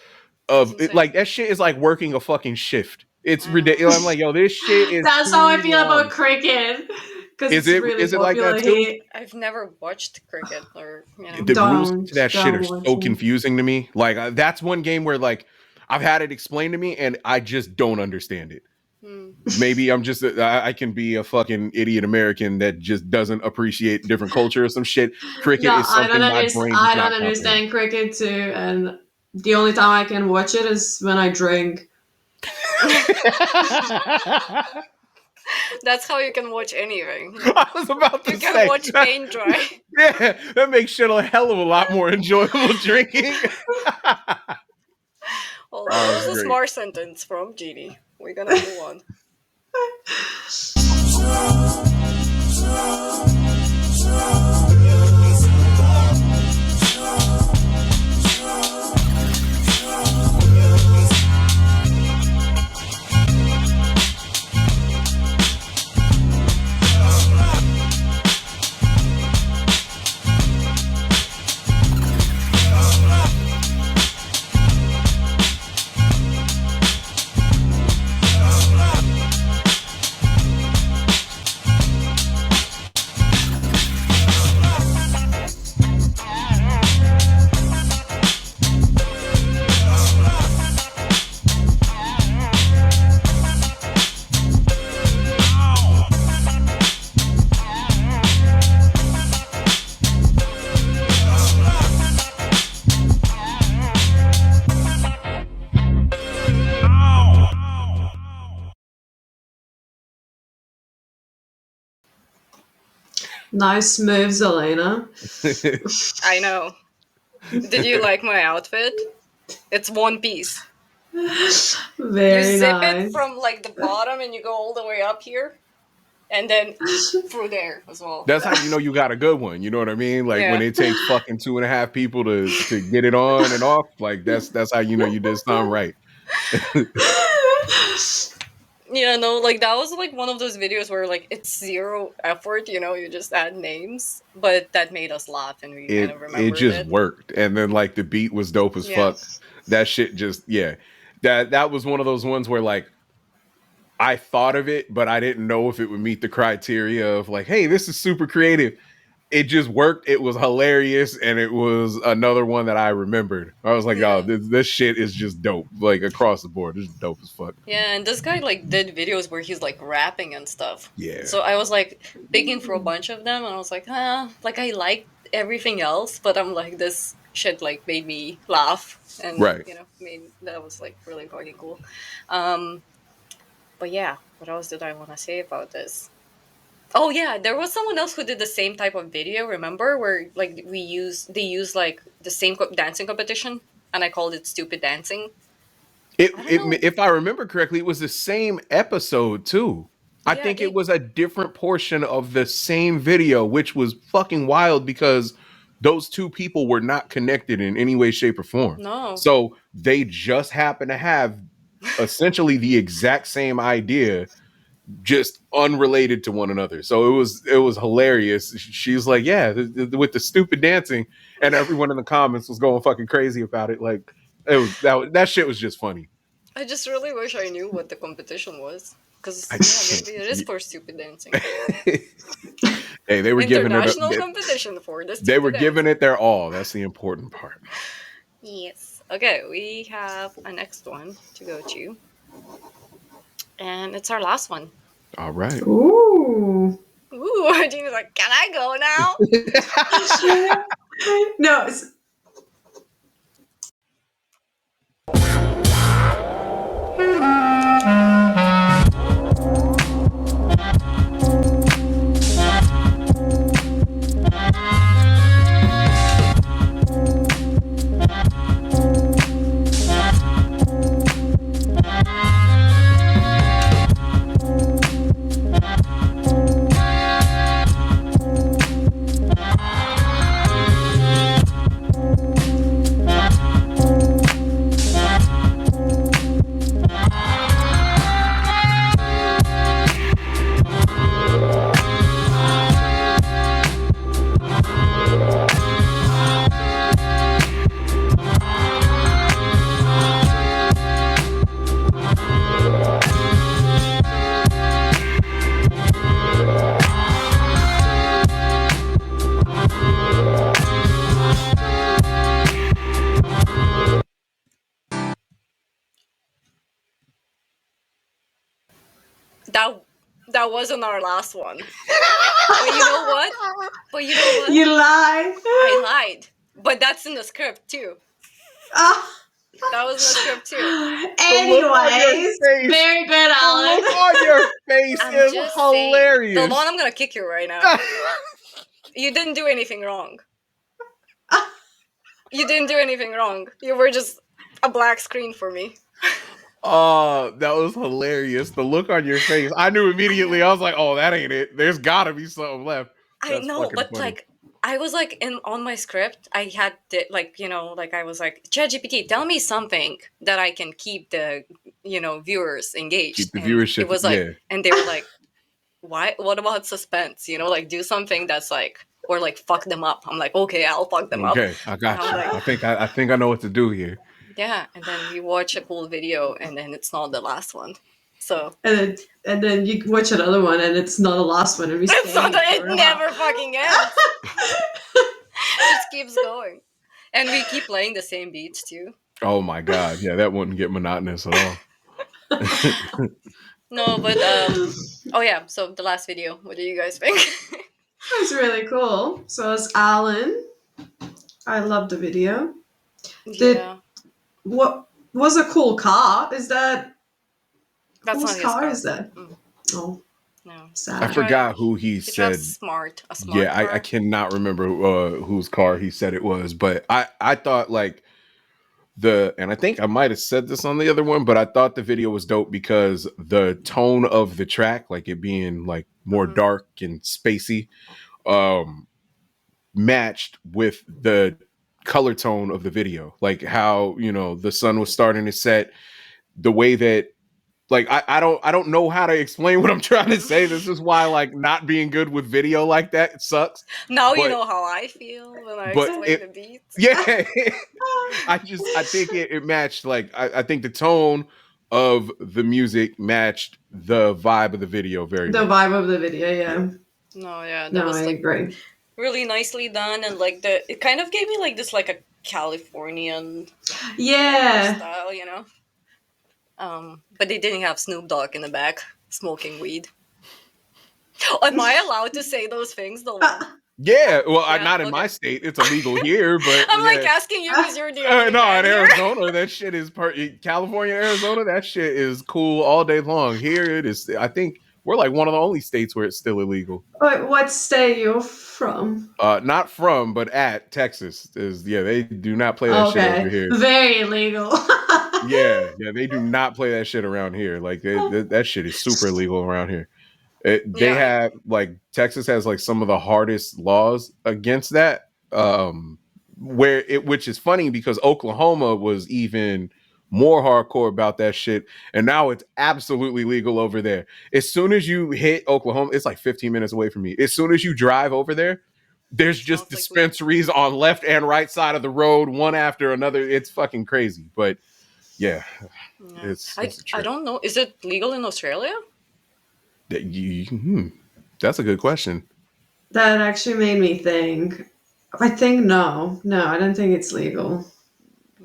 Speaker 3: of
Speaker 2: That's
Speaker 3: it,
Speaker 2: insane.
Speaker 3: like that shit is like working a fucking shift. It's ridiculous. I'm like, yo, this shit is
Speaker 4: That's how I
Speaker 3: too
Speaker 4: feel
Speaker 3: long.
Speaker 4: about cricket. Because
Speaker 3: Is
Speaker 4: it's
Speaker 3: it-
Speaker 4: really
Speaker 3: is it like
Speaker 4: popular
Speaker 3: that too?
Speaker 4: here.
Speaker 2: I've never watched cricket or
Speaker 3: The rules
Speaker 4: Don't-
Speaker 3: to that shit are
Speaker 4: don't
Speaker 3: so
Speaker 4: watch it.
Speaker 3: confusing to me. Like that's one game where like I've had it explained to me and I just don't understand it. Maybe I'm just I can be a fucking idiot American that just doesn't appreciate different culture or some shit. Cricket
Speaker 4: No,
Speaker 3: is something my brain does
Speaker 4: I
Speaker 3: not
Speaker 4: don't understand cricket too, and the only time I can watch it is when I drink.
Speaker 3: comprehend.
Speaker 2: That's how you can watch anything.
Speaker 3: I was about to
Speaker 2: You
Speaker 3: say
Speaker 2: can watch paint dry.
Speaker 3: Yeah, that makes shit a hell of a lot more enjoyable drinking.
Speaker 2: Well, that was a
Speaker 3: great.
Speaker 2: smart sentence from Jeannie. We're gonna move on.
Speaker 4: Nice moves, Elena.
Speaker 2: I know. Did you like my outfit? It's one piece.
Speaker 4: Very
Speaker 2: You zip
Speaker 4: nice.
Speaker 2: it from like the bottom and you go all the way up here. And then through there as well.
Speaker 3: That's how you know you got a good one. You know what I mean? Like when
Speaker 2: Yeah.
Speaker 3: it takes fucking 2.5 people to get it on and off. Like that's how you know you did something right.
Speaker 2: Yeah, no, like that was like one of those videos where like it's zero effort, you just add names, but that made us laugh and we kind of
Speaker 3: It
Speaker 2: remembered
Speaker 3: just
Speaker 2: it.
Speaker 3: worked, and then like the beat was dope as
Speaker 2: Yeah.
Speaker 3: fuck. That shit just that was one of those ones where like I thought of it, but I didn't know if it would meet the criteria of like, hey, this is super creative. It just worked. It was hilarious, and it was another one that I remembered. I was like,
Speaker 2: Yeah.
Speaker 3: oh, this shit is just dope. Like across the board, this is dope as fuck.
Speaker 2: Yeah, and this guy like did videos where he's like rapping and stuff.
Speaker 3: Yeah.
Speaker 2: So I was like picking for a bunch of them, and I was like, like I liked everything else, but I'm like this shit like made me laugh, and
Speaker 3: Right.
Speaker 2: that was like really fucking cool. But yeah, what else did I want to say about this? Oh yeah, there was someone else who did the same type of video. Remember where like they use like the same dancing competition, and I called it stupid dancing. I don't know.
Speaker 3: If I remember correctly, it was the same episode too. I
Speaker 2: Yeah,
Speaker 3: think
Speaker 2: it-
Speaker 3: it was a different portion of the same video, which was fucking wild because those two people were not connected in any way, shape, or form.
Speaker 2: No.
Speaker 3: So they just happen to have essentially the exact same idea just unrelated to one another. So it was hilarious. She's like, yeah, with the stupid dancing, and everyone in the comments was going fucking crazy about it. Like it was that shit was just funny.
Speaker 2: I just really wish I knew what the competition was. Because,
Speaker 3: I
Speaker 2: yeah,
Speaker 3: can't.
Speaker 2: maybe it is for stupid dancing.
Speaker 3: Hey, they were giving it.
Speaker 2: International competition for the stupid
Speaker 3: They were
Speaker 2: dancing.
Speaker 3: giving it their all. That's the important part.
Speaker 2: Yes. Okay, we have a next one to go to. And it's our last one.
Speaker 3: All right.
Speaker 4: Ooh.
Speaker 2: Ooh, Gina's like, can I go now?
Speaker 4: No,
Speaker 2: that wasn't our last one. But you know what?
Speaker 4: you lie.
Speaker 2: I lied. But that's in the script too.
Speaker 4: Ah.
Speaker 2: That was in the script too.
Speaker 4: Anyways,
Speaker 3: face.
Speaker 4: very good,
Speaker 3: The
Speaker 4: Alan.
Speaker 3: look on your face
Speaker 2: I'm
Speaker 3: is
Speaker 2: just
Speaker 3: hilarious.
Speaker 2: saying. Delon, I'm gonna kick you right now. You didn't do anything wrong. You didn't do anything wrong. You were just a black screen for me.
Speaker 3: Oh, that was hilarious. The look on your face. I knew immediately. I was like, oh, that ain't it. There's gotta be something left.
Speaker 2: I know, but
Speaker 3: funny.
Speaker 2: like I was like on my script, I had like, you know, like I was like, ChatGPT, tell me something that I can keep the, you know, viewers engaged.
Speaker 3: Keep the
Speaker 2: And
Speaker 3: viewership.
Speaker 2: it was like,
Speaker 3: yeah.
Speaker 2: and they were like, what about suspense? You know, like do something that's like, or like fuck them up. I'm like, okay, I'll fuck them up.
Speaker 3: Okay, I got
Speaker 2: And
Speaker 3: you.
Speaker 2: I'm like,
Speaker 3: I think I know what to do here.
Speaker 2: yeah, and then we watch a whole video, and then it's not the last one. So
Speaker 4: And then you watch another one, and it's not the last one. And we
Speaker 2: it's not that it
Speaker 4: forever.
Speaker 2: never fucking ends. It just keeps going, and we keep playing the same beats too.
Speaker 3: Oh my god, yeah, that wouldn't get monotonous at all.
Speaker 2: No, but oh yeah. So the last video, what do you guys think?
Speaker 4: That was really cool. So it's Alan. I love the video.
Speaker 2: Yeah,
Speaker 4: What was a cool car? Is that
Speaker 2: that's
Speaker 4: whose
Speaker 2: not his
Speaker 4: car is that?
Speaker 2: Mm,
Speaker 4: Oh,
Speaker 2: no,
Speaker 4: sad.
Speaker 3: I forgot who he
Speaker 2: he
Speaker 3: said.
Speaker 2: drives a smart
Speaker 3: Yeah, I
Speaker 2: car.
Speaker 3: cannot remember whose car he said it was, but I thought like and I think I might have said this on the other one, but I thought the video was dope because the tone of the track, like it being like more dark and spacey, matched with the color tone of the video. Like how, you know, the sun was starting to set, the way that like I don't know how to explain what I'm trying to say. This is why like not being good with video like that sucks.
Speaker 2: Now you
Speaker 3: But-
Speaker 2: know how I feel when I
Speaker 3: but
Speaker 2: explain the beats.
Speaker 3: Yeah. I think it matched like I think the tone of the music matched the vibe of the video very
Speaker 4: The
Speaker 3: well.
Speaker 4: vibe of the video, yeah.
Speaker 2: No, yeah, that
Speaker 4: No,
Speaker 2: was
Speaker 4: I
Speaker 2: like
Speaker 4: agree.
Speaker 2: really nicely done, and like it kind of gave me like this like a Californian
Speaker 4: Yeah.
Speaker 2: style, you know. But they didn't have Snoop Dogg in the back smoking weed. Am I allowed to say those things?
Speaker 3: Yeah, well,
Speaker 2: Yeah,
Speaker 3: not in
Speaker 2: okay.
Speaker 3: my state. It's illegal here, but
Speaker 2: I'm like
Speaker 3: yeah.
Speaker 2: asking you because you're the only
Speaker 3: No,
Speaker 2: man
Speaker 3: in
Speaker 2: here.
Speaker 3: Arizona, that shit is California, Arizona. That shit is cool all day long. Here, it is. I think we're like one of the only states where it's still illegal.
Speaker 4: Wait, what state you're from?
Speaker 3: Not from, but at Texas is. Yeah, they do not play that shit over here.
Speaker 4: Very illegal.
Speaker 3: Yeah, they do not play that shit around here. Like that shit is super illegal around here. They
Speaker 2: Yeah.
Speaker 3: have like Texas has like some of the hardest laws against that. Which is funny because Oklahoma was even more hardcore about that shit. And now it's absolutely legal over there. As soon as you hit Oklahoma, it's like 15 minutes away from me. As soon as you drive over there, there's just
Speaker 2: Smells like weed.
Speaker 3: dispensaries on left and right side of the road, one after another. It's fucking crazy. But yeah,
Speaker 2: Yeah.
Speaker 3: it's
Speaker 2: I
Speaker 3: a trip.
Speaker 2: don't know. Is it legal in Australia?
Speaker 3: That's a good question.
Speaker 4: That actually made me think. I think no. No, I don't think it's legal.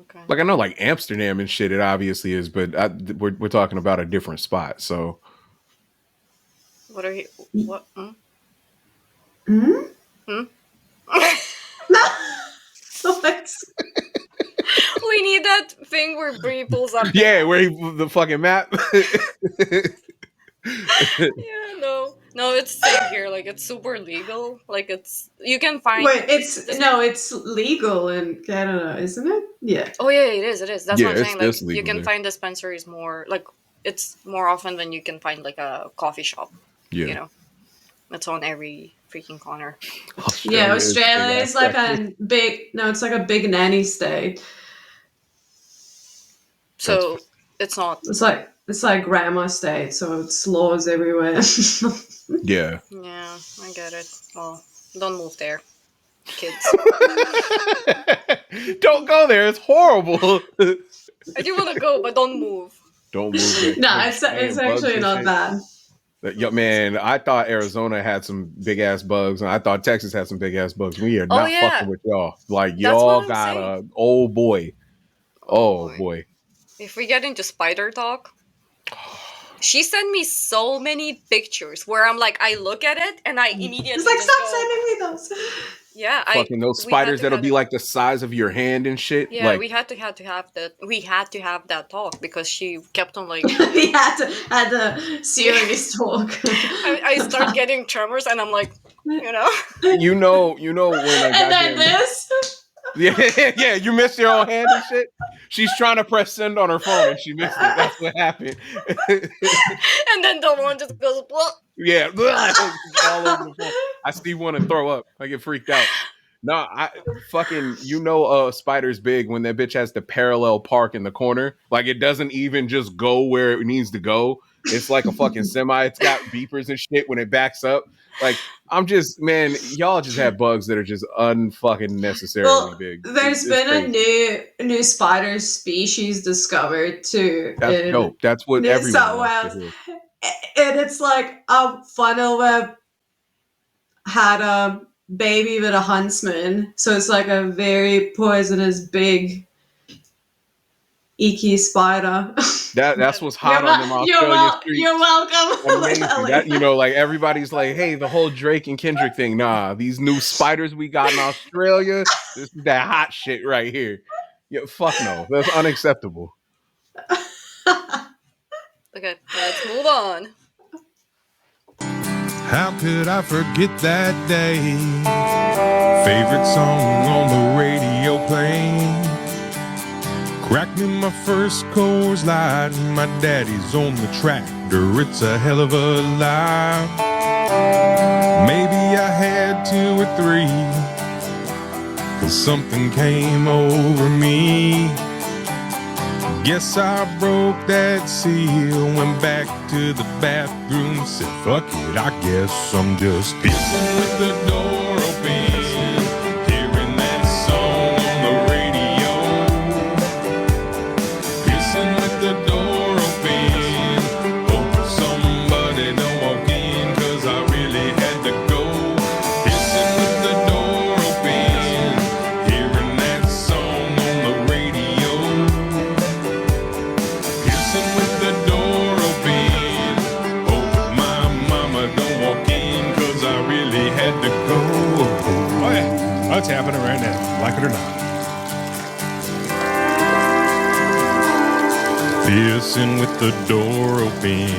Speaker 2: Okay.
Speaker 3: Like I know, like Amsterdam and shit, it obviously is, but we're talking about a different spot. So
Speaker 2: What are you? What? Hmm?
Speaker 4: Hmm?
Speaker 2: Hmm?
Speaker 4: What?
Speaker 2: We need that thing where Bree pulls up.
Speaker 3: yeah, where the fucking map.
Speaker 2: Yeah, no, it's same here. Like it's super legal. Like you can find.
Speaker 4: Wait, it's legal in Canada, isn't it? Yeah.
Speaker 2: Oh yeah, it is. It is. That's
Speaker 3: Yeah,
Speaker 2: what I'm saying. Like
Speaker 3: it's
Speaker 2: you
Speaker 3: legal
Speaker 2: can
Speaker 3: there.
Speaker 2: find dispensaries more. Like it's more often than you can find like a coffee shop.
Speaker 3: Yeah,
Speaker 2: You know, it's on every freaking corner.
Speaker 4: Yeah, Australia
Speaker 3: big
Speaker 4: is like
Speaker 3: ass
Speaker 4: it's like a big nanny state.
Speaker 2: So it's not.
Speaker 4: It's like grandma state, so it's laws everywhere.
Speaker 3: yeah.
Speaker 2: Yeah, I get it. Well, don't move there, kids.
Speaker 3: Don't go there. It's horrible.
Speaker 2: I do want to go, but don't move.
Speaker 3: Don't move there.
Speaker 4: No,
Speaker 3: There's
Speaker 4: it's
Speaker 3: giant bugs
Speaker 4: actually
Speaker 3: and
Speaker 4: not
Speaker 3: shit.
Speaker 4: bad.
Speaker 3: Yo, man, I thought Arizona had some big ass bugs, and I thought Texas had some big ass bugs. We are not
Speaker 2: yeah.
Speaker 3: fucking with y'all. Like
Speaker 2: That's what
Speaker 3: y'all
Speaker 2: I'm
Speaker 3: got
Speaker 2: saying.
Speaker 3: oh boy.
Speaker 2: Oh
Speaker 3: Oh boy.
Speaker 2: If we get into spider talk, she sent me so many pictures where I'm like, I look at it and I immediately
Speaker 4: It's like
Speaker 2: just
Speaker 4: stop
Speaker 2: go,
Speaker 4: sending me those.
Speaker 2: yeah,
Speaker 3: Fucking those
Speaker 2: we had
Speaker 3: spiders
Speaker 2: to
Speaker 3: that'll
Speaker 2: have
Speaker 3: be
Speaker 2: it.
Speaker 3: like the size of your hand and shit.
Speaker 2: Yeah,
Speaker 3: Like
Speaker 2: we had to have that. We had to have that talk because she kept on like.
Speaker 4: We had the serious talk.
Speaker 2: I start getting tremors and I'm like, you know.
Speaker 3: you know when a
Speaker 4: And then
Speaker 3: goddamn
Speaker 4: this.
Speaker 3: yeah, you missed your own hand and shit. She's trying to press send on her phone and she missed it. That's what happened.
Speaker 2: And then the one just goes, blah.
Speaker 3: Yeah, all over the phone. I still want to throw up. I get freaked out. No, I fucking spider's big when that bitch has the parallel park in the corner. Like it doesn't even just go where it needs to go. It's like a fucking semi. It's got beepers and shit when it backs up. Like I'm just man, y'all just have bugs that are just unfucking necessarily
Speaker 4: Well,
Speaker 3: big.
Speaker 4: there's
Speaker 3: It's
Speaker 4: been
Speaker 3: crazy.
Speaker 4: a new spider species discovered too
Speaker 3: That's
Speaker 4: in
Speaker 3: dope. That's what
Speaker 4: New
Speaker 3: everyone
Speaker 4: South
Speaker 3: wants to
Speaker 4: Wales,
Speaker 3: hear.
Speaker 4: and it's like a funnel web had a baby with a huntsman, so it's like a very poisonous, big, icky spider.
Speaker 3: That's what's hot on them Australian
Speaker 4: You're
Speaker 3: streets.
Speaker 4: welcome,
Speaker 3: Amazing. That
Speaker 4: literally.
Speaker 3: like everybody's like, hey, the whole Drake and Kendrick thing. Nah, these new spiders we got in Australia. This is that hot shit right here. Yeah, fuck no. That's unacceptable.
Speaker 2: Okay, let's move on.
Speaker 5: How could I forget that day? Favorite song on the radio playing. Cracked me my first Coors Light. My daddy's on the tractor. It's a hell of a life. Maybe I had 2 or 3, 'cause something came over me. Guess I broke that seal, went back to the bathroom, said fuck it, I guess I'm just pissing with the door open, hearing that song on the radio. Pissing with the door open, hope somebody don't walk in, 'cause I really had to go. Pissing with the door open, hearing that song on the radio. Pissing with the door open, hope my mama don't walk in, 'cause I really had to go. Oh yeah, that's happening right now, like it or not. Pissing with the door open.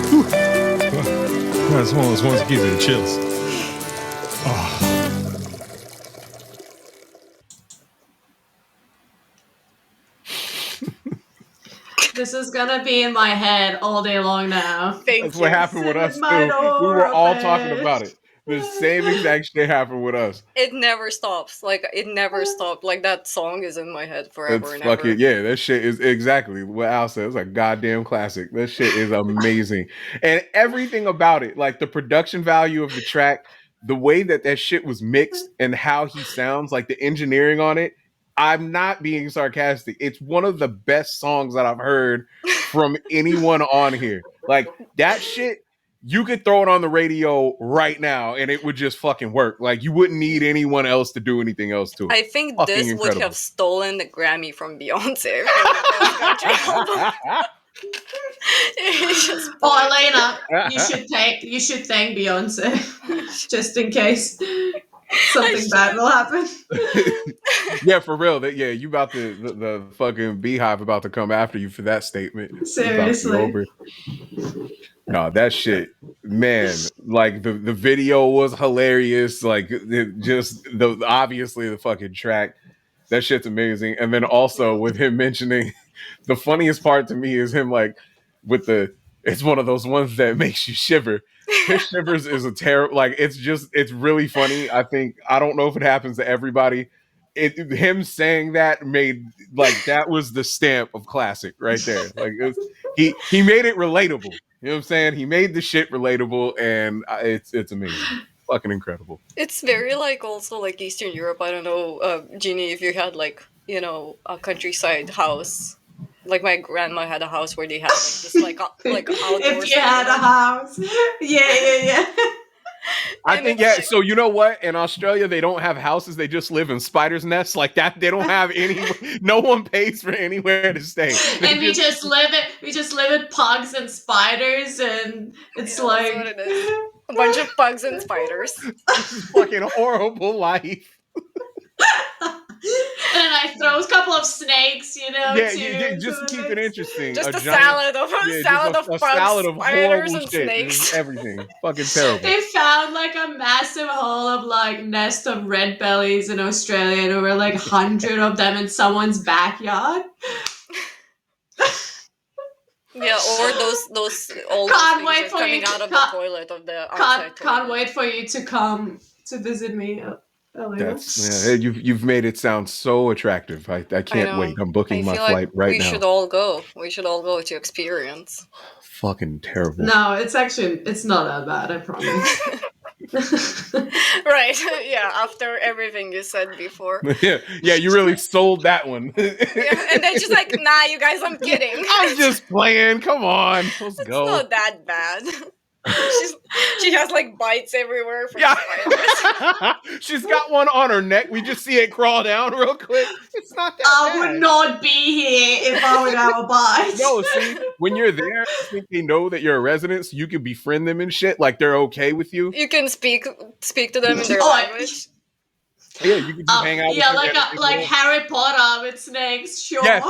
Speaker 5: Whew. That's one of those ones that gives you the chills.
Speaker 4: This is gonna be in my head all day long now.
Speaker 2: Thank
Speaker 3: That's
Speaker 2: you.
Speaker 3: what happened with
Speaker 4: Sit
Speaker 3: us
Speaker 4: with my
Speaker 3: too. We
Speaker 4: door
Speaker 3: were all talking
Speaker 4: open.
Speaker 3: about it. The same exact shit happened with us.
Speaker 2: It never stops. Like it never stopped. Like that song is in my head
Speaker 3: It's
Speaker 2: forever and ever.
Speaker 3: fucking yeah. That shit is exactly what Al said. It's a goddamn classic. That shit is amazing, and everything about it, like the production value of the track, the way that that shit was mixed, and how he sounds, like the engineering on it. I'm not being sarcastic. It's one of the best songs that I've heard from anyone on here. Like that shit, you could throw it on the radio right now, and it would just fucking work. Like you wouldn't need anyone else to do anything else to it.
Speaker 2: I think
Speaker 3: Fucking
Speaker 2: this would
Speaker 3: incredible.
Speaker 2: have stolen the Grammy from Beyonce for the best country album. It's just
Speaker 4: Oh, Elena, you should thank Beyonce just in case something bad will happen.
Speaker 3: Yeah, for real. That yeah, you about to the fucking beehive about to come after you for that statement. It's about to be
Speaker 4: Seriously.
Speaker 3: over. No, that shit, man. Like the video was hilarious. Like just the obviously the fucking track. That shit's amazing. And then also with him mentioning, the funniest part to me is him like with the. It's one of those ones that makes you shiver. His shivers is a terrible. Like it's really funny. I don't know if it happens to everybody. Him saying that made like that was the stamp of classic right there. Like he made it relatable. You know what I'm saying? He made the shit relatable, and it's amazing, fucking incredible.
Speaker 2: It's very like also like Eastern Europe. I don't know, Jeannie, if you had like a countryside house. Like my grandma had a house where they had like this like outdoors.
Speaker 4: If you had a house. Yeah.
Speaker 3: I
Speaker 2: And
Speaker 3: think
Speaker 2: it's
Speaker 3: yeah.
Speaker 2: like-
Speaker 3: So you know what? In Australia, they don't have houses; they just live in spiders' nests like that. They don't have any. No one pays for anywhere to stay.
Speaker 4: And we just live in pugs and spiders, and it's
Speaker 2: Yeah,
Speaker 4: like
Speaker 2: that's what it is. A bunch of bugs and spiders.
Speaker 3: This is fucking horrible life.
Speaker 4: and then I throw a couple of snakes,
Speaker 3: Yeah,
Speaker 4: too,
Speaker 3: just to
Speaker 4: to the
Speaker 3: keep it
Speaker 4: mix.
Speaker 3: interesting.
Speaker 2: Just a
Speaker 3: giant-
Speaker 2: salad of
Speaker 3: yeah,
Speaker 2: salad
Speaker 3: just
Speaker 2: of
Speaker 3: a
Speaker 2: bugs,
Speaker 3: salad of
Speaker 2: spiders,
Speaker 3: horrible
Speaker 2: and
Speaker 3: shit.
Speaker 2: snakes.
Speaker 3: Just everything. Fucking terrible.
Speaker 4: They found like a massive hole of like nest of red bellies in Australia, and there were like 100 of them in someone's backyard.
Speaker 2: Yeah, or those old
Speaker 4: Can't
Speaker 2: things
Speaker 4: wait
Speaker 2: are
Speaker 4: for
Speaker 2: coming
Speaker 4: you to
Speaker 2: out of the
Speaker 4: cut-
Speaker 2: toilet of the outside
Speaker 4: Can't
Speaker 2: toilet.
Speaker 4: wait for you to come to visit me, Elena.
Speaker 3: You've made it sound so attractive. I can't
Speaker 2: know.
Speaker 3: wait. I'm
Speaker 2: I
Speaker 3: booking my
Speaker 2: feel
Speaker 3: flight
Speaker 2: like
Speaker 3: right
Speaker 2: we
Speaker 3: now.
Speaker 2: should all go. We should all go to experience.
Speaker 3: Fucking terrible.
Speaker 4: No, it's not that bad, I promise.
Speaker 2: Right. Yeah, after everything you said before.
Speaker 3: yeah, you really sold that one.
Speaker 2: Yeah, and then she's like, nah, you guys, I'm kidding.
Speaker 3: I'm just playing. Come on, let's
Speaker 2: It's
Speaker 3: go.
Speaker 2: not that bad. She has like bites everywhere from
Speaker 3: Yeah.
Speaker 2: spiders.
Speaker 3: She's got one on her neck. We just see it crawl down real quick. It's not that
Speaker 4: I
Speaker 3: bad.
Speaker 4: would not be here if I would have a bite.
Speaker 3: No, see, when you're there, I think they know that you're a resident, so you can befriend them and shit. Like they're okay with you.
Speaker 2: You can speak to them in their
Speaker 4: Oh,
Speaker 2: language.
Speaker 3: Yeah, you can just hang out.
Speaker 4: Yeah,
Speaker 3: with them
Speaker 4: like Harry Potter with snakes, sure.
Speaker 3: Yes.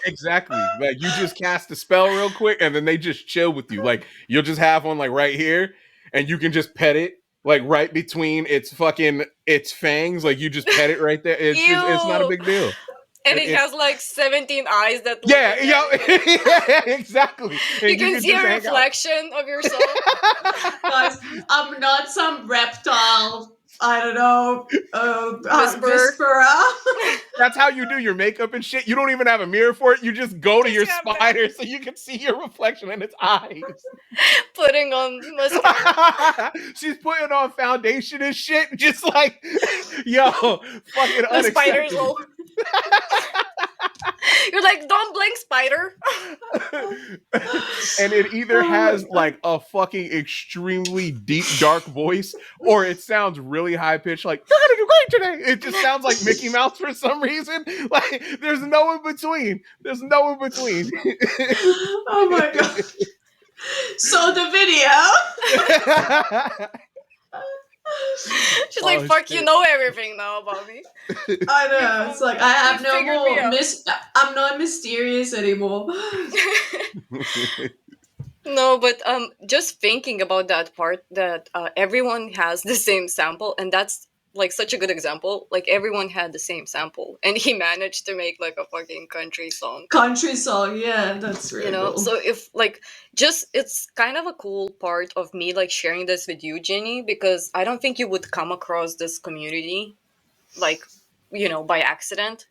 Speaker 3: Exactly. Like you just cast a spell real quick, and then they just chill with you. Like you'll just have one like right here, and you can just pet it like right between its fangs. Like you just pet it right there. It's not a big deal.
Speaker 2: And it has like 17 eyes that look
Speaker 3: Yeah,
Speaker 2: at
Speaker 3: yeah,
Speaker 2: you.
Speaker 3: yeah, exactly. And
Speaker 2: You can see
Speaker 3: just
Speaker 2: a
Speaker 3: hang out.
Speaker 2: reflection of yourself.
Speaker 4: Guys, I'm not some reptile, I don't know,
Speaker 2: Whisperer.
Speaker 4: whisperer.
Speaker 3: That's how you do your makeup and shit. You don't even have a mirror for it. You just go to
Speaker 2: Just
Speaker 3: your
Speaker 2: have that.
Speaker 3: spider so you can see your reflection in its eyes.
Speaker 2: Putting on mascara.
Speaker 3: She's putting on foundation and shit. Just like, yo, fucking
Speaker 2: The spider's
Speaker 3: unacceptable.
Speaker 2: all. You're like, don't blink, spider.
Speaker 3: And it either has like a fucking extremely deep, dark voice, or it sounds really high pitched, like, you're gonna do great today. It just sounds like Mickey Mouse for some reason. Like, there's no in between. There's no in between.
Speaker 4: Oh my god. So the video.
Speaker 2: She's like,
Speaker 3: Oh,
Speaker 2: fuck,
Speaker 3: shit.
Speaker 2: you know everything now about me.
Speaker 4: I know. It's like I have
Speaker 2: You
Speaker 4: no
Speaker 2: figured me
Speaker 4: more
Speaker 2: out.
Speaker 4: I'm not mysterious anymore.
Speaker 2: No, but just thinking about that part that everyone has the same sample, and that's like such a good example. Like everyone had the same sample, and he managed to make like a fucking country song.
Speaker 4: Country song, yeah, that's really cool.
Speaker 2: So if like just it's kind of a cool part of me like sharing this with you, Jenny, because I don't think you would come across this community like by accident.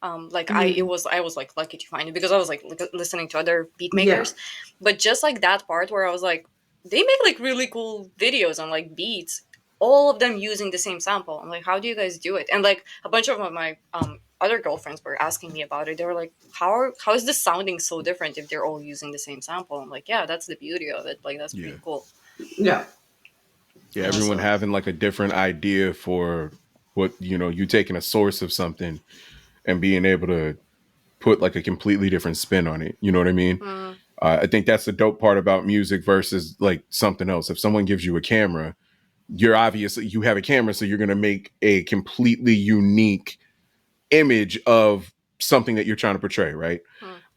Speaker 2: Like I was like lucky to find it because I was like listening to other beat makers, but just like that part where I was like, they make like really cool videos on like beats, all of them using the same sample. I'm like, how do you guys do it? And like a bunch of my other girlfriends were asking me about it. They were like, how is this sounding so different if they're all using the same sample? I'm like, yeah, that's the beauty of it. Like that's pretty cool.
Speaker 4: Yeah.
Speaker 3: Yeah, everyone
Speaker 2: So-
Speaker 3: having like a different idea for what, you taking a source of something and being able to put like a completely different spin on it. You know what I mean? I think that's the dope part about music versus like something else. If someone gives you a camera, you have a camera, so you're going to make a completely unique image of something that you're trying to portray, right?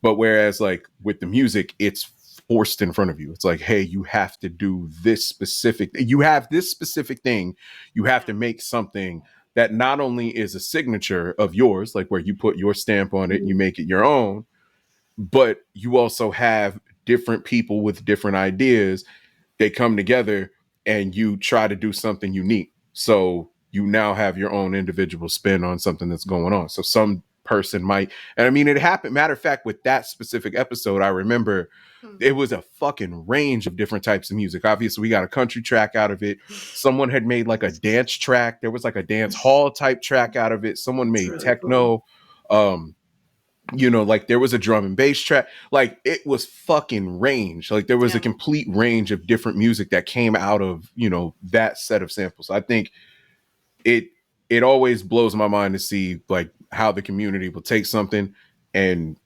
Speaker 3: But whereas like with the music, it's forced in front of you. It's like, hey, you have to do you have this specific thing. You have to make something that not only is a signature of yours, like where you put your stamp on it and you make it your own, but you also have different people with different ideas. They come together and you try to do something unique. So you now have your own individual spin on something that's going on. So some person might, and I mean, it happened. Matter of fact, with that specific episode, I remember it was a fucking range of different types of music. Obviously, we got a country track out of it. Someone had made like a dance track. There was like a dance hall type track out of it. Someone made
Speaker 4: really
Speaker 3: techno. Like there was a drum and bass track. Like it was fucking range. Like there was a complete range of different music that came out of, that set of samples. I think it always blows my mind to see like how the community will take something and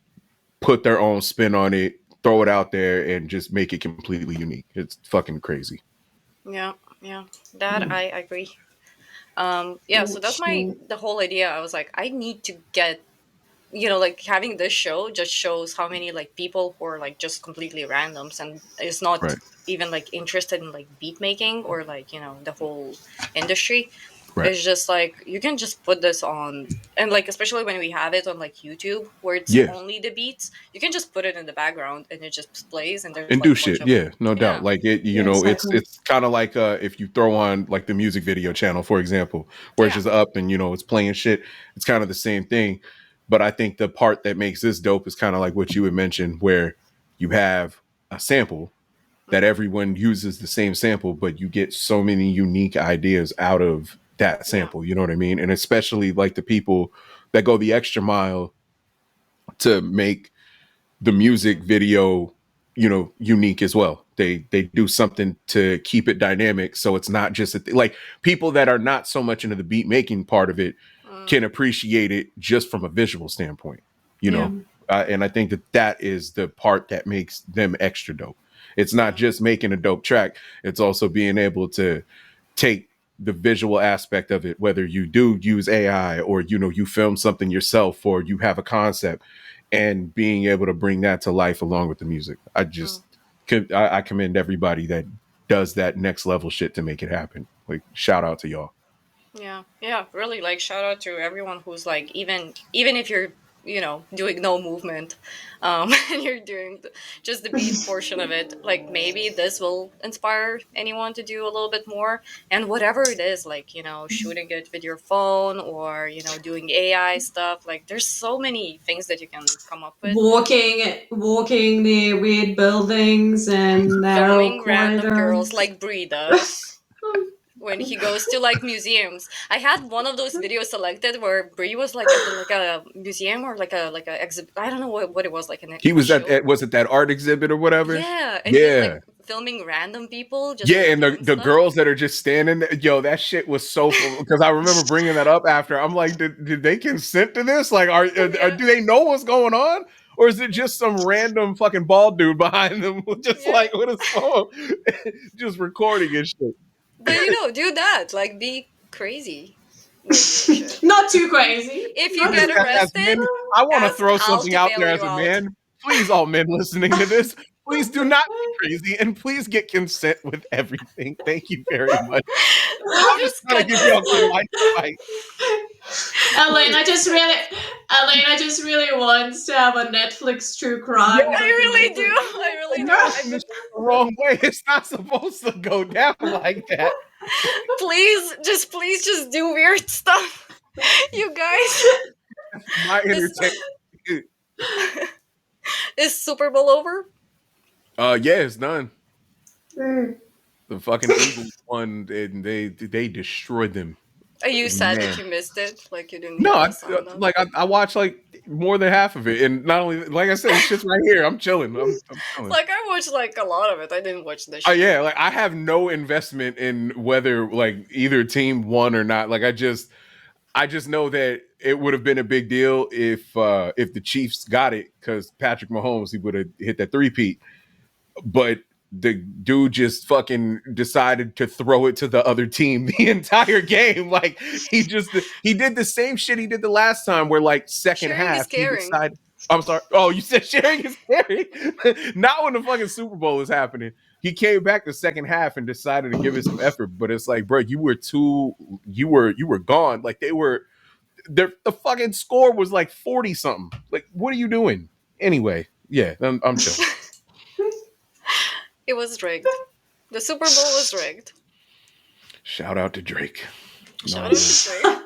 Speaker 3: put their own spin on it, throw it out there and just make it completely unique. It's fucking crazy.
Speaker 2: Yeah, that I agree. So that's the whole idea. I was like, I need to get, like having this show just shows how many like people who are like just completely randoms and is not
Speaker 3: Right.
Speaker 2: even like interested in like beat making or like the whole industry.
Speaker 3: Right.
Speaker 2: It's just like you can just put this on, and like especially when we have it on like YouTube where it's
Speaker 3: Yeah.
Speaker 2: only the beats, you can just put it in the background and it just plays and there's
Speaker 3: And
Speaker 2: like
Speaker 3: do
Speaker 2: a bunch
Speaker 3: shit.
Speaker 2: of
Speaker 3: Yeah, no doubt. Like it,
Speaker 4: exactly.
Speaker 3: it's kind of like if you throw on like the music video channel, for example, where it's just up and it's playing shit. It's kind of the same thing. But I think the part that makes this dope is kind of like what you had mentioned, where you have a sample that everyone uses the same sample, but you get so many unique ideas out of that sample. You know what I mean? And especially like the people that go the extra mile to make the music video, unique as well. They do something to keep it dynamic, so it's not just like people that are not so much into the beat making part of it can appreciate it just from a visual standpoint, and I think that is the part that makes them extra dope. It's not just making a dope track, it's also being able to take the visual aspect of it, whether you do use AI or you film something yourself or you have a concept, and being able to bring that to life along with the music. I commend everybody that does that next level shit to make it happen. Like shout out to y'all.
Speaker 2: Yeah, really like shout out to everyone who's like even if you're doing no movement, and you're doing just the beat portion of it, like maybe this will inspire anyone to do a little bit more. And whatever it is, like shooting it with your phone or doing AI stuff, like there's so many things that you can come up with.
Speaker 4: Walking near weird buildings and narrow
Speaker 2: Filming random girls
Speaker 4: corridors.
Speaker 2: like Brie does when he goes to like museums. I had one of those videos selected where Brie was like at like a museum or like a exhibit. I don't know what it was like.
Speaker 3: He was was it that art exhibit or whatever?
Speaker 2: Yeah, and he's like filming random people. Just like,
Speaker 3: and the
Speaker 2: doing stuff.
Speaker 3: girls that are just standing there, that shit was so because I remember bringing that up after. I'm like, did they consent to this? Like, do they know what's going on? Or is it just some random fucking bald dude behind them just like with a phone just recording and shit?
Speaker 2: But do that. Like, be crazy.
Speaker 4: Not too crazy.
Speaker 2: If you get arrested,
Speaker 3: I want to
Speaker 2: ask
Speaker 3: throw
Speaker 2: Hal
Speaker 3: something
Speaker 2: to
Speaker 3: out
Speaker 2: bail
Speaker 3: there
Speaker 2: you
Speaker 3: as a
Speaker 2: out.
Speaker 3: man. Please, all men listening to this, Please do not be crazy, and please get consent with everything. Thank you very much.
Speaker 2: We'll
Speaker 3: I'm just
Speaker 2: just
Speaker 3: trying to
Speaker 2: get
Speaker 3: give y'all my life fight.
Speaker 4: Elena just really wants to have a Netflix true crime.
Speaker 2: I really do. I really do.
Speaker 3: You're
Speaker 2: I've
Speaker 3: asking
Speaker 2: been...
Speaker 3: this the wrong way. It's not supposed to go down like that.
Speaker 2: Please just do weird stuff. You guys.
Speaker 3: My
Speaker 2: Is,
Speaker 3: entertainment.
Speaker 2: is Super Bowl over?
Speaker 3: Yeah, it's done.
Speaker 4: Mm.
Speaker 3: The fucking Eagles won, and they destroyed them.
Speaker 2: Are you sad
Speaker 3: Man.
Speaker 2: that you missed it? Like you didn't
Speaker 3: No,
Speaker 2: hear the sound of?
Speaker 3: I watched like more than half of it, and not only like I said, it's just right here. I'm chilling. I'm chilling.
Speaker 2: Like I watched like a lot of it. I didn't watch the show.
Speaker 3: Yeah, like I have no investment in whether like either team won or not. Like I just know that it would have been a big deal if the Chiefs got it because Patrick Mahomes, he would have hit that three-peat. But the dude just fucking decided to throw it to the other team the entire game. Like he did the same shit he did the last time where like second
Speaker 2: Sharing
Speaker 3: half
Speaker 2: is
Speaker 3: he
Speaker 2: caring.
Speaker 3: decided. I'm sorry. Oh, you said sharing is caring? Not when the fucking Super Bowl is happening. He came back the second half and decided to give it some effort, but it's like, bro, you were gone. Like the fucking score was like 40 something. Like, what are you doing? Anyway, yeah, I'm chilling.
Speaker 2: It was rigged. The Super Bowl was rigged.
Speaker 3: Shout out to Drake.
Speaker 2: Shout out to Drake.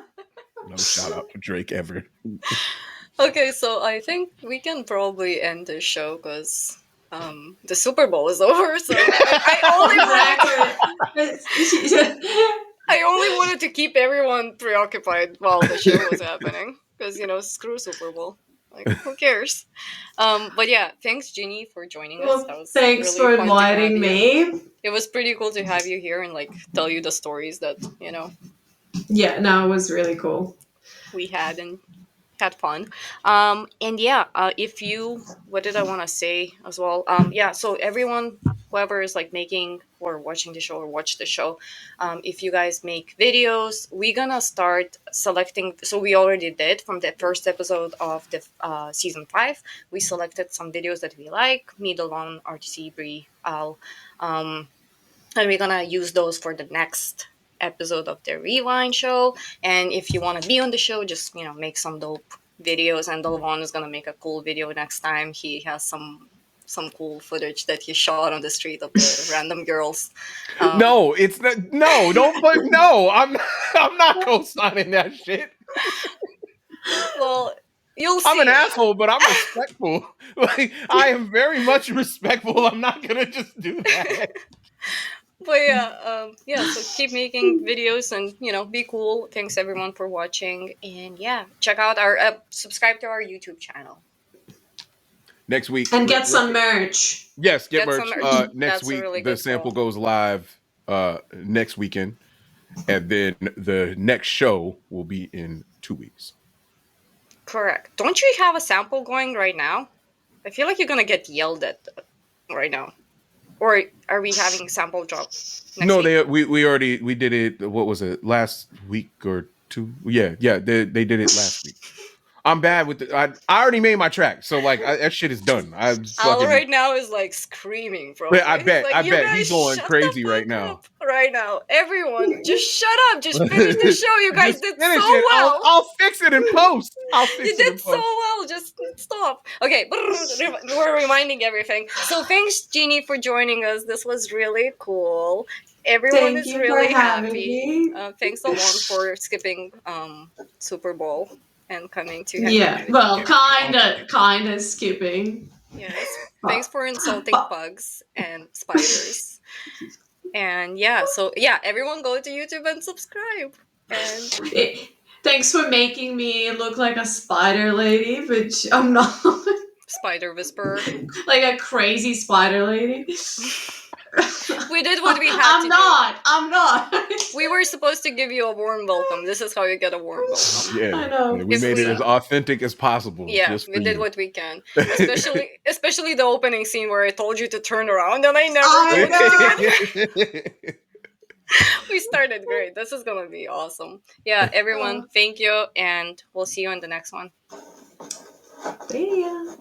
Speaker 3: No shout out to Drake ever.
Speaker 2: Okay, so I think we can probably end this show because the Super Bowl is over. So I only wanted to keep everyone preoccupied while the show was happening because screw Super Bowl. Like who cares? But yeah, thanks Ginny for joining us. That was
Speaker 4: Thanks
Speaker 2: really
Speaker 4: for
Speaker 2: fun to have
Speaker 4: inviting
Speaker 2: you.
Speaker 4: me.
Speaker 2: It was pretty cool to have you here and like tell you the stories that
Speaker 4: Yeah, no, it was really cool.
Speaker 2: we had and had fun. And yeah, if you, what did I want to say as well? Yeah, so everyone, whoever is like making or watching the show or watch the show, if you guys make videos, we're gonna start selecting. So we already did from the first episode of the season 5. We selected some videos that we like. Me, Delon, RTC, Bree, Al, and we're gonna use those for the next episode of the Rewind show. And if you want to be on the show, just make some dope videos. And Delvon is gonna make a cool video next time. He has some cool footage that he shot on the street of the random girls.
Speaker 3: No, it's not. No, don't put. No, I'm not co-signing that shit.
Speaker 2: Well, you'll see.
Speaker 3: I'm an asshole, but I'm respectful. Like I am very much respectful. I'm not gonna just do that.
Speaker 2: But yeah, so keep making videos and be cool. Thanks everyone for watching, and yeah, check out our subscribe to our YouTube channel
Speaker 3: Next week
Speaker 4: and get some merch.
Speaker 3: Yes, get
Speaker 2: some
Speaker 3: merch.
Speaker 2: merch.
Speaker 3: Next
Speaker 2: That's a
Speaker 3: week
Speaker 2: really
Speaker 3: the
Speaker 2: good
Speaker 3: sample
Speaker 2: call.
Speaker 3: goes live next weekend, and then the next show will be in 2 weeks.
Speaker 2: Correct. Don't you have a sample going right now? I feel like you're gonna get yelled at right now. Or are we having sample drop next week?
Speaker 3: We did it. What was it, last week or two? Yeah, they did it last week. I'm bad with I already made my track, so like that shit is done. I just
Speaker 2: Al
Speaker 3: fucking,
Speaker 2: right now is like screaming probably.
Speaker 3: I bet
Speaker 2: Like, "You guys
Speaker 3: he's going
Speaker 2: shut the
Speaker 3: crazy
Speaker 2: fuck
Speaker 3: right now.
Speaker 2: up right now. Everyone, just shut up. Just finish the show. You guys
Speaker 3: Just
Speaker 2: did
Speaker 3: finish
Speaker 2: so
Speaker 3: it.
Speaker 2: well.
Speaker 3: I'll fix it in post.
Speaker 2: You did so well. Just stop. Okay, we're reminding everything. So thanks, Jeannie, for joining us. This was really cool. Everyone
Speaker 4: Thank
Speaker 2: is
Speaker 4: you
Speaker 2: really
Speaker 4: for having
Speaker 2: happy.
Speaker 4: me.
Speaker 2: Thanks a lot for skipping Super Bowl and coming to hang
Speaker 4: Yeah,
Speaker 2: out.
Speaker 4: well, kinda skipping.
Speaker 2: Yes. Thanks for insulting bugs and spiders. And yeah, so yeah, everyone go to YouTube and subscribe. And
Speaker 4: Thanks for making me look like a spider lady, which I'm not.
Speaker 2: Spider Whisperer.
Speaker 4: Like a crazy spider lady.
Speaker 2: We did what we had to do.
Speaker 4: I'm not.
Speaker 2: We were supposed to give you a warm welcome. This is how you get a warm welcome.
Speaker 3: Yeah,
Speaker 4: I know.
Speaker 3: we made it as authentic as possible.
Speaker 2: Yeah,
Speaker 3: just
Speaker 2: we
Speaker 3: for
Speaker 2: did
Speaker 3: you.
Speaker 2: what we can. Especially the opening scene where I told you to turn around and I never did. We started great. This is gonna be awesome. Yeah, everyone, thank you, and we'll see you in the next one.
Speaker 4: See ya.